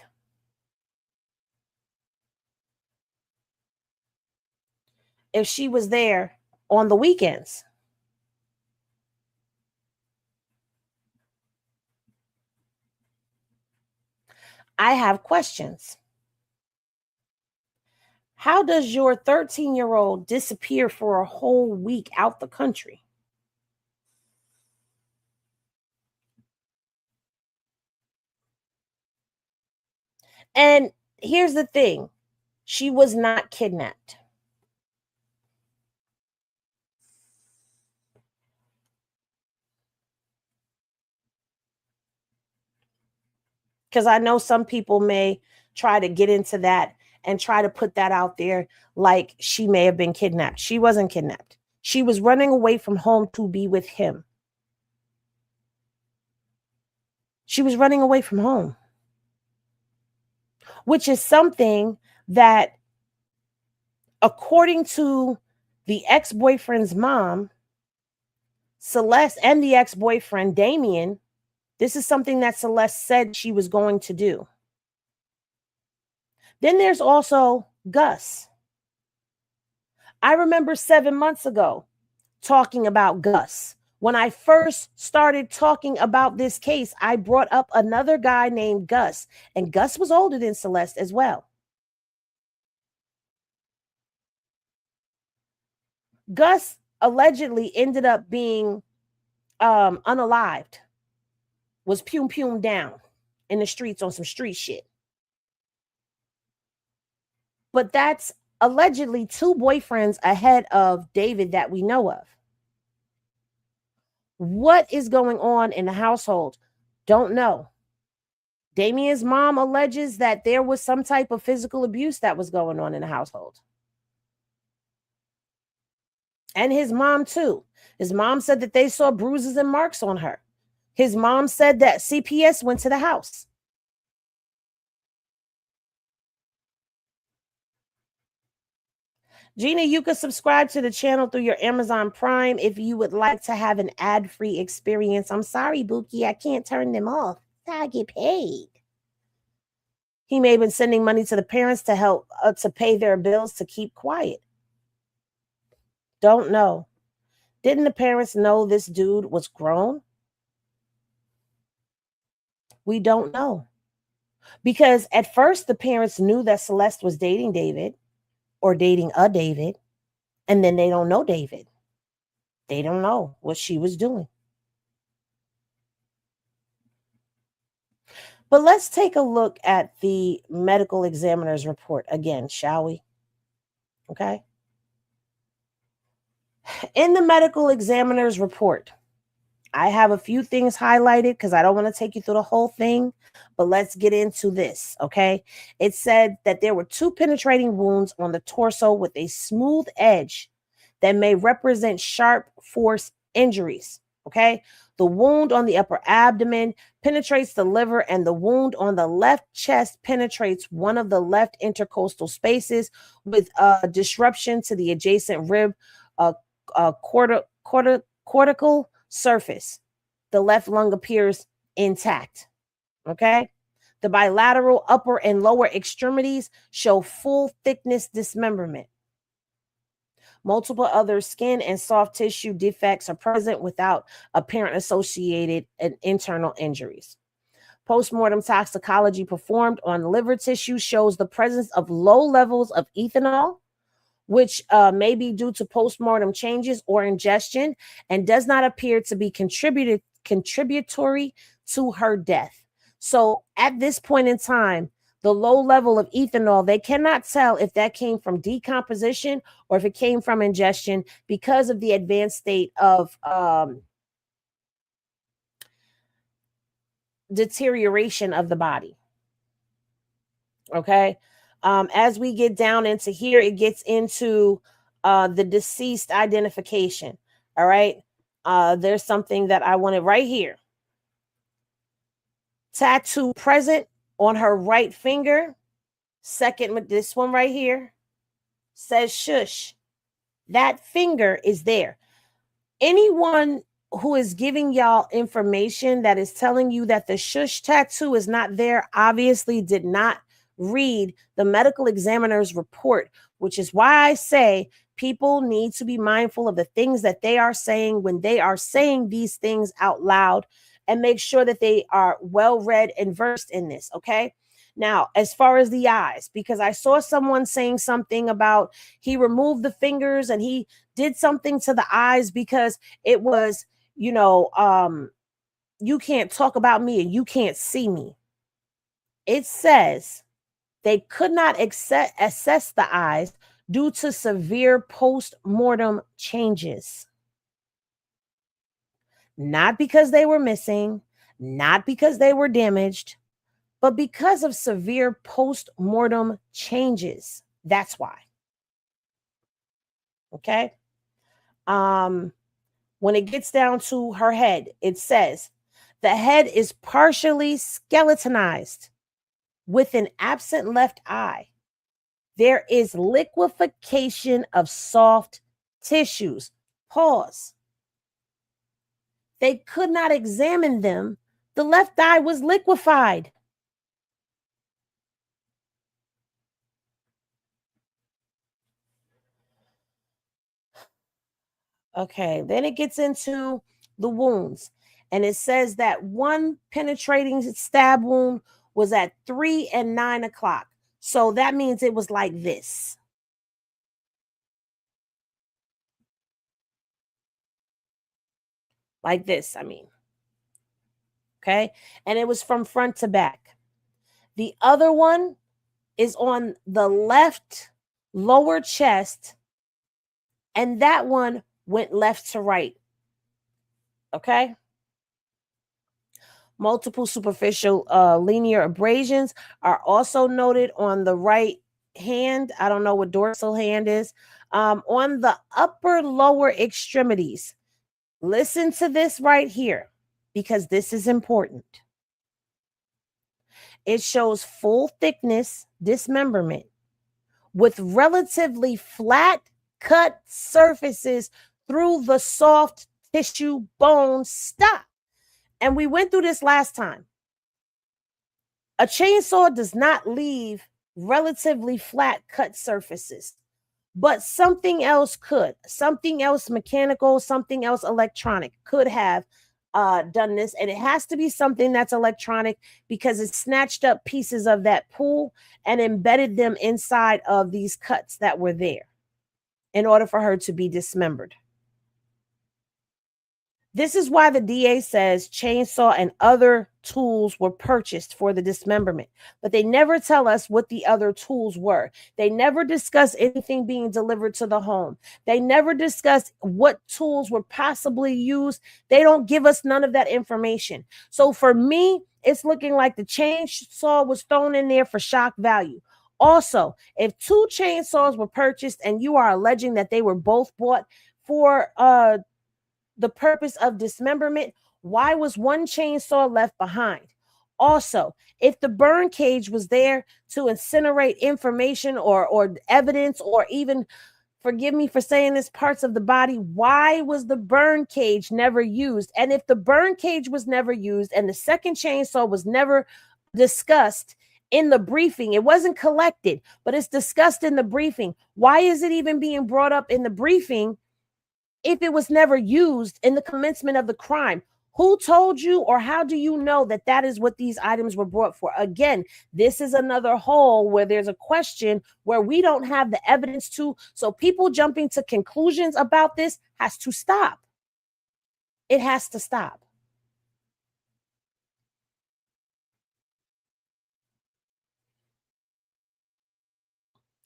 If she was there on the weekends. I have questions. How does your 13-year-old disappear for a whole week out the country? And here's the thing. She was not kidnapped. Because I know some people may try to get into that and try to put that out there like she may have been kidnapped. She wasn't kidnapped. She was running away from home to be with him. She was running away from home, which is something that, according to the ex-boyfriend's mom, Celeste, and the ex-boyfriend, Damien, this is something that Celeste said she was going to do. Then there's also Gus. I remember 7 months ago talking about Gus. When I first started talking about this case, I brought up another guy named Gus, and Gus was older than Celeste as well. Gus allegedly ended up being unalived, was pumed down in the streets on some street shit. But that's allegedly 2 boyfriends ahead of David that we know of. What is going on in the household? Don't know. Damien's mom alleges that there was some type of physical abuse that was going on in the household. And his mom too. His mom said that they saw bruises and marks on her. His mom said that CPS went to the house. Gina, you can subscribe to the channel through your Amazon Prime if you would like to have an ad-free experience. I'm sorry, Buki, I can't turn them off. I get paid. He may have been sending money to the parents to help to pay their bills to keep quiet. Don't know. Didn't the parents know this dude was grown? We don't know. Because at first the parents knew that Celeste was dating David or dating a David, and then they don't know David. They don't know what she was doing. But let's take a look at the medical examiner's report again, shall we? Okay. In the medical examiner's report, I have a few things highlighted because I don't want to take you through the whole thing, but let's get into this, okay? It said that there were 2 penetrating wounds on the torso with a smooth edge that may represent sharp force injuries, okay? The wound on the upper abdomen penetrates the liver, and the wound on the left chest penetrates one of the left intercostal spaces with disruption to the adjacent rib cortical surface. The left lung appears intact. Okay. The bilateral upper and lower extremities show full thickness dismemberment. Multiple other skin and soft tissue defects are present without apparent associated and internal injuries. Postmortem toxicology performed on liver tissue shows the presence of low levels of ethanol, which may be due to postmortem changes or ingestion, and does not appear to be contributory to her death. So at this point in time, the low level of ethanol, they cannot tell if that came from decomposition or if it came from ingestion because of the advanced state of deterioration of the body. Okay. As we get down into here, it gets into the deceased identification. All right. There's something that I wanted right here. Tattoo present on her right finger. Second, this one right here says shush. That finger is there. Anyone who is giving y'all information that is telling you that the shush tattoo is not there obviously did not read the medical examiner's report, which is why I say people need to be mindful of the things that they are saying when they are saying these things out loud, and make sure that they are well read and versed in this. Okay. Now, as far as the eyes, because I saw someone saying something about he removed the fingers and he did something to the eyes because it was, you can't talk about me and you can't see me. It says they could not assess the eyes due to severe post-mortem changes. Not because they were missing, not because they were damaged, but because of severe post-mortem changes. That's why. Okay. When it gets down to her head, it says the head is partially skeletonized with an absent left eye. There is liquefaction of soft tissues. Pause. They could not examine them. The left eye was liquefied. Okay, then it gets into the wounds. And it says that one penetrating stab wound was at 3 and 9 o'clock. So that means it was like this. Like this, I mean. Okay, and it was from front to back. The other one is on the left lower chest, and that one went left to right. Okay. Multiple superficial linear abrasions are also noted on the right hand. I don't know what dorsal hand is. On the upper lower extremities. Listen to this right here, because this is important. It shows full thickness dismemberment with relatively flat cut surfaces through the soft tissue bone. Stop. And we went through this last time. A chainsaw does not leave relatively flat cut surfaces, but something else could. Something else mechanical, something else electronic could have done this. And it has to be something that's electronic because it snatched up pieces of that pool and embedded them inside of these cuts that were there in order for her to be dismembered. This is why the DA says chainsaw and other tools were purchased for the dismemberment, but they never tell us what the other tools were. They never discuss anything being delivered to the home. They never discuss what tools were possibly used. They don't give us none of that information. So for me, it's looking like the chainsaw was thrown in there for shock value. Also, if two chainsaws were purchased and you are alleging that they were both bought for the purpose of dismemberment, why was one chainsaw left behind? Also, if the burn cage was there to incinerate information or evidence, or even, forgive me for saying this, parts of the body, why was the burn cage never used? And if the burn cage was never used and the second chainsaw was never discussed in the briefing, it wasn't collected, but it's discussed in the briefing, why is it even being brought up in the briefing if it was never used in the commencement of the crime? Who told you, or how do you know that that is what these items were brought for? Again, this is another hole where there's a question where we don't have the evidence to. So people jumping to conclusions about this has to stop. It has to stop.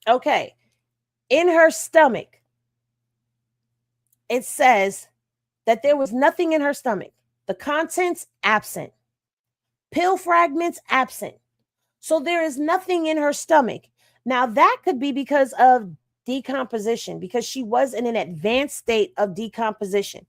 Okay. In her stomach, it says that there was nothing in her stomach. The contents absent. Pill fragments absent. So there is nothing in her stomach. Now that could be because of decomposition, because she was in an advanced state of decomposition.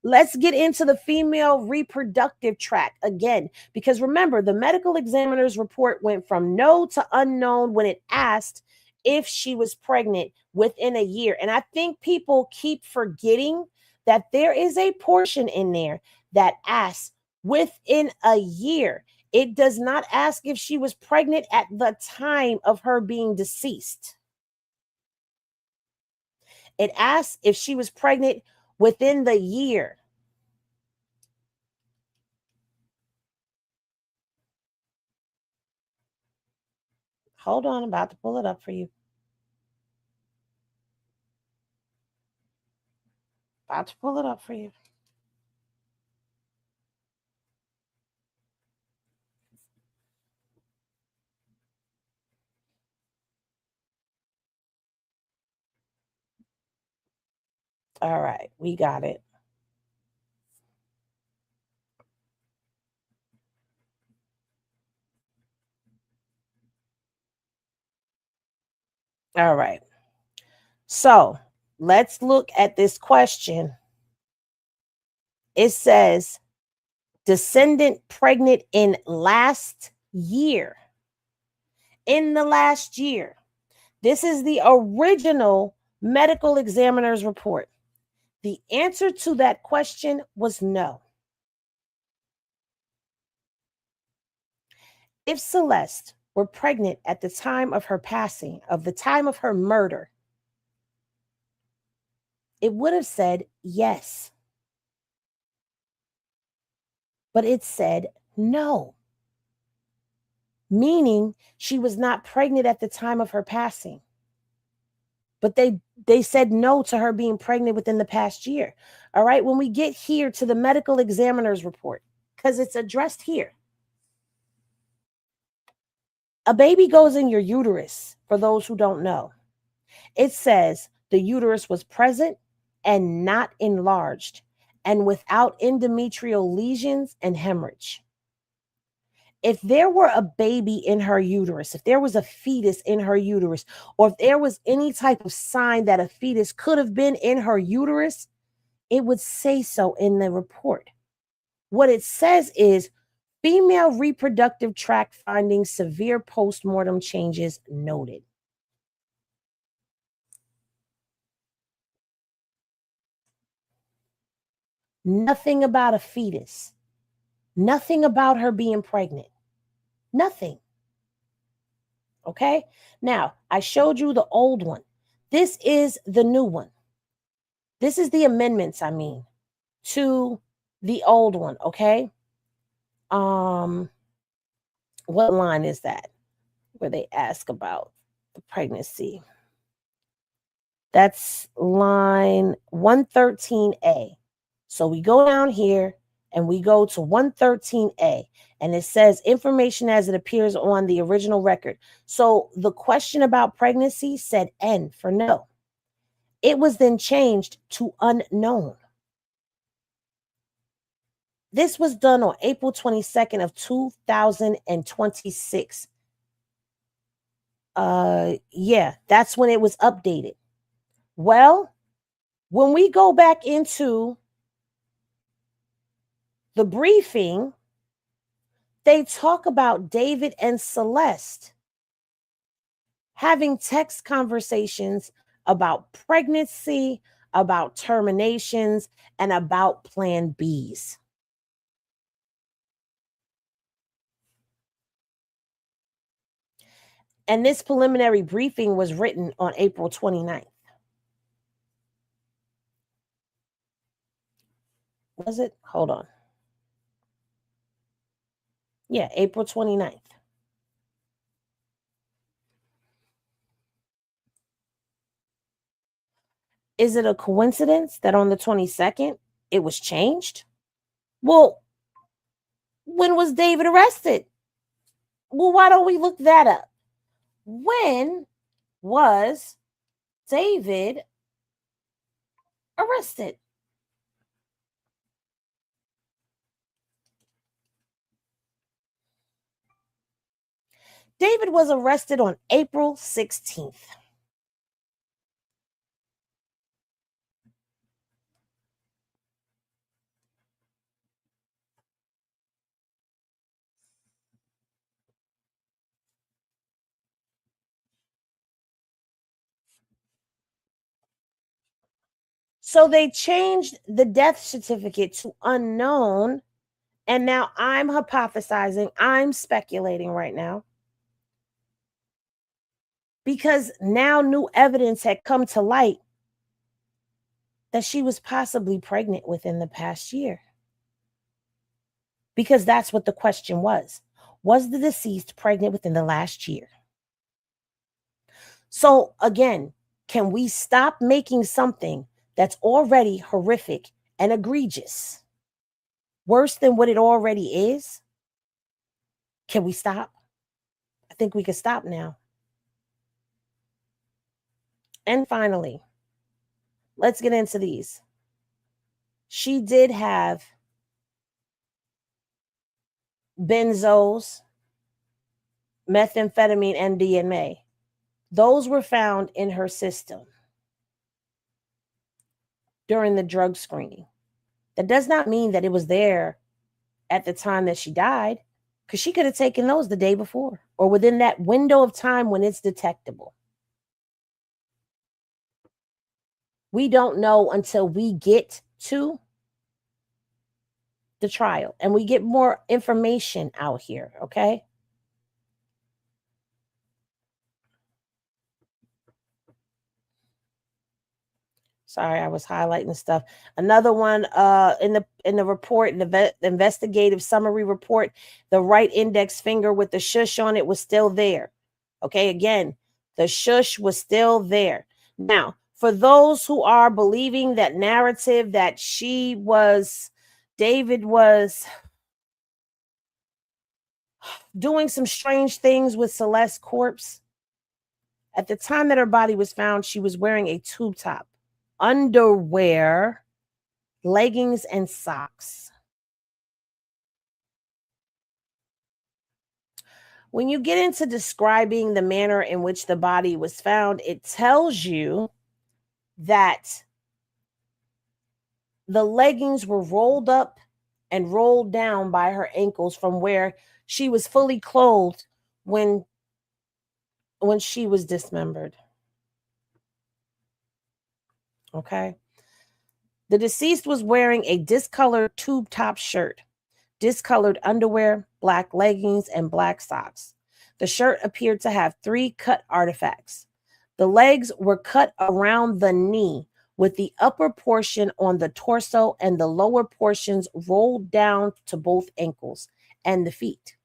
Let's get into the female reproductive tract again, because remember, the medical examiner's report went from no to unknown when it asked if she was pregnant within a year. And I think people keep forgetting that there is a portion in there that asks within a year. It does not ask if she was pregnant at the time of her being deceased. It asks if she was pregnant within the year. Hold on, I'm about to pull it up for you. About to pull it up for you. All right, we got it. All right. So let's look at this question. It says, descendant pregnant in last year. In the last year. This is the original medical examiner's report. The answer to that question was no. If Celeste were pregnant at the time of her passing, of the time of her murder, it would have said yes. But it said no, meaning she was not pregnant at the time of her passing. But they said no to her being pregnant within the past year. All right, when we get here to the medical examiner's report, because it's addressed here. A baby goes in your uterus, for those who don't know. It says the uterus was present and not enlarged and without endometrial lesions and hemorrhage. If there were a baby in her uterus, if there was a fetus in her uterus, or if there was any type of sign that a fetus could have been in her uterus, it would say so in the report. What it says is female reproductive tract findings, severe postmortem changes noted. Nothing about a fetus. Nothing about her being pregnant. Nothing. Okay? Now, I showed you the old one. This is the new one. This is the amendments, I mean, to the old one, okay? What line is that? Where they ask about the pregnancy. That's line 113A. So we go down here and we go to 113A, and it says information as it appears on the original record. So the question about pregnancy said N for no. It was then changed to unknown. This was done on April 22nd of 2026. Yeah, that's when it was updated. Well, when we go back into the briefing, they talk about David and Celeste having text conversations about pregnancy, about terminations, and about Plan Bs. And this preliminary briefing was written on April 29th. Was it? Hold on. Yeah, April 29th. Is it a coincidence that on the 22nd it was changed? Well, when was David arrested? Well, why don't we look that up? When was David arrested? David was arrested on April 16th. So they changed the death certificate to unknown. And now I'm hypothesizing, I'm speculating right now, because now new evidence had come to light that she was possibly pregnant within the past year. Because that's what the question was. Was the deceased pregnant within the last year? So again, can we stop making something that's already horrific and egregious worse than what it already is? Can we stop? I think we can stop now. And finally, let's get into these. She did have benzos, methamphetamine, and MDMA. Those were found in her system during the drug screening. That does not mean that it was there at the time that she died, because she could have taken those the day before or within that window of time when it's detectable. We don't know until we get to the trial and we get more information out here, okay? Sorry, I was highlighting stuff. Another one in the report, in the investigative summary report, the right index finger with the shush on it was still there. Okay, again, the shush was still there. Now, for those who are believing that narrative that David was doing some strange things with Celeste's corpse, at the time that her body was found, she was wearing a tube top, underwear, leggings, and socks. When you get into describing the manner in which the body was found, it tells you that the leggings were rolled up and rolled down by her ankles from where she was fully clothed when she was dismembered. Okay. The deceased was wearing a discolored tube top shirt, discolored underwear, black leggings, and black socks. The shirt appeared to have 3 cut artifacts. The legs were cut around the knee, with the upper portion on the torso and the lower portions rolled down to both ankles and the feet.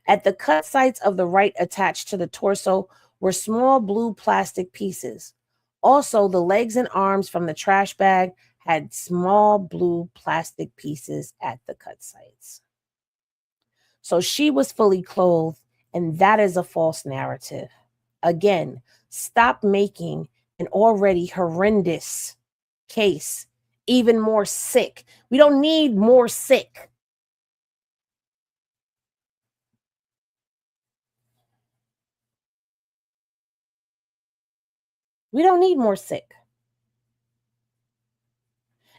At the cut sites of the right attached to the torso were small blue plastic pieces. Also, the legs and arms from the trash bag had small blue plastic pieces at the cut sites. So she was fully clothed, and that is a false narrative. Again, stop making an already horrendous case even more sick. We don't need more sick. We don't need more sick.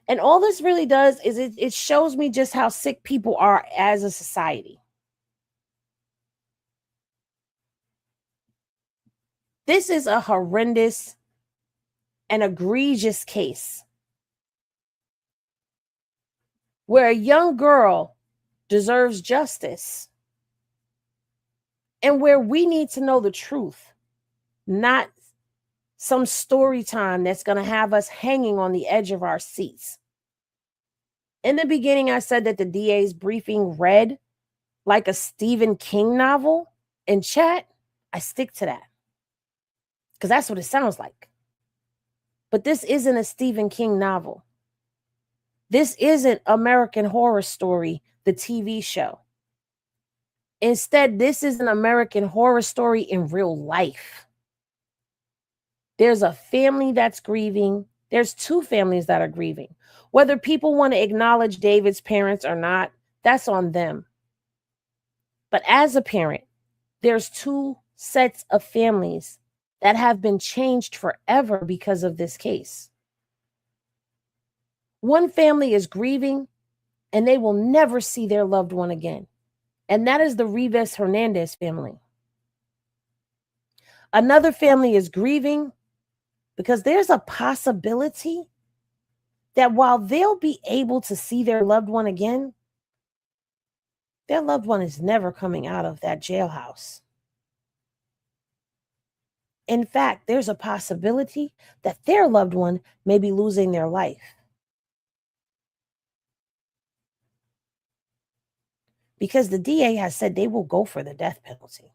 And all this really does is it shows me just how sick people are as a society. This is a horrendous and egregious case where a young girl deserves justice and where we need to know the truth, not some story time that's going to have us hanging on the edge of our seats. In the beginning, I said that the DA's briefing read like a Stephen King novel. In chat, I stick to that because that's what it sounds like. But this isn't a Stephen King novel. This isn't American Horror Story, the TV show. Instead, this is an American Horror Story in real life. There's a family that's grieving. There's 2 families that are grieving. Whether people want to acknowledge David's parents or not, that's on them. But as a parent, there's 2 sets of families that have been changed forever because of this case. One family is grieving and they will never see their loved one again. And that is the Rivas Hernandez family. Another family is grieving because there's a possibility that while they'll be able to see their loved one again, their loved one is never coming out of that jailhouse. In fact, there's a possibility that their loved one may be losing their life. Because the DA has said they will go for the death penalty.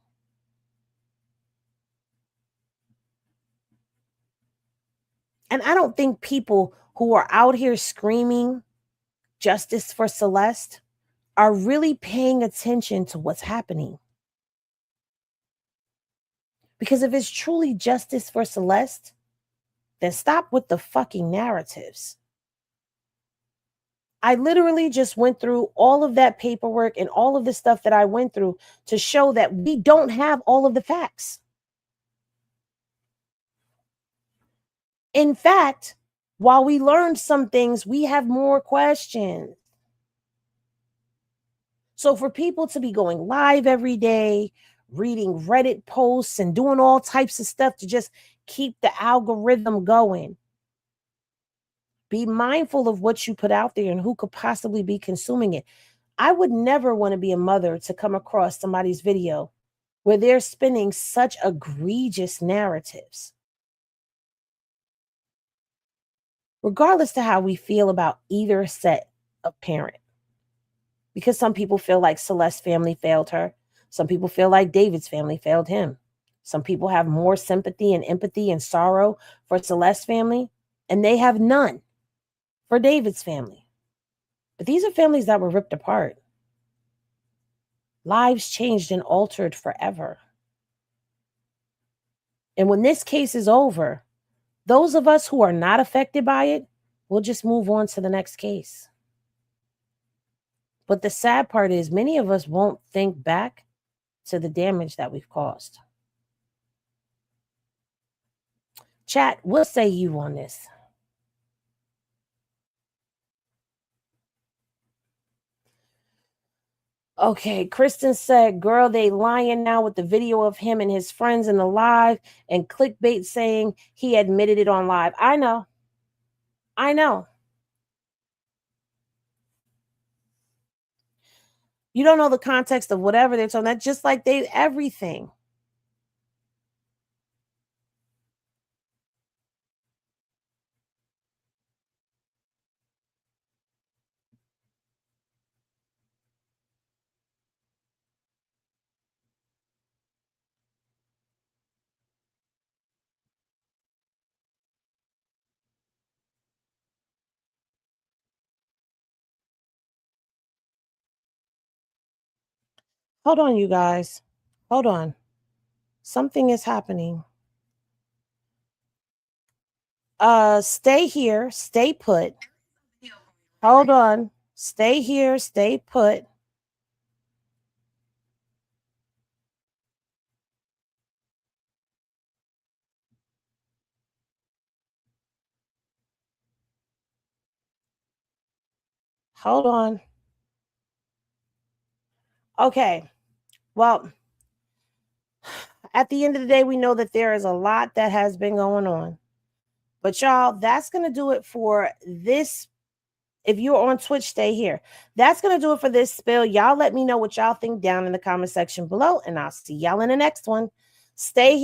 And I don't think people who are out here screaming justice for Celeste are really paying attention to what's happening. Because if it's truly justice for Celeste, then stop with the fucking narratives. I literally just went through all of that paperwork and all of the stuff that I went through to show that we don't have all of the facts. In fact, while we learned some things, we have more questions. So for people to be going live every day, reading Reddit posts and doing all types of stuff to just keep the algorithm going, be mindful of what you put out there and who could possibly be consuming it. I would never want to be a mother to come across somebody's video where they're spinning such egregious narratives. Regardless to how we feel about either set of parent. Because some people feel like Celeste's family failed her. Some people feel like David's family failed him. Some people have more sympathy and empathy and sorrow for Celeste's family, and they have none for David's family. But these are families that were ripped apart. Lives changed and altered forever. And when this case is over, those of us who are not affected by it will just move on to the next case. But the sad part is many of us won't think back to the damage that we've caused. Chat, what say you on this? Okay, Kristen said, girl, they lying now with the video of him and his friends in the live and clickbait saying he admitted it on live. I know. You don't know the context of whatever they're talking. That's just like everything. Hold on, you guys. Hold on. Something is happening. Stay here. Stay put. Hold on. Stay here. Stay put. Hold on. Okay. Well, at the end of the day, we know that there is a lot that has been going on. But y'all, that's going to do it for this. If you're on Twitch, stay here. That's going to do it for this spill. Y'all let me know what y'all think down in the comment section below, and I'll see y'all in the next one. Stay here.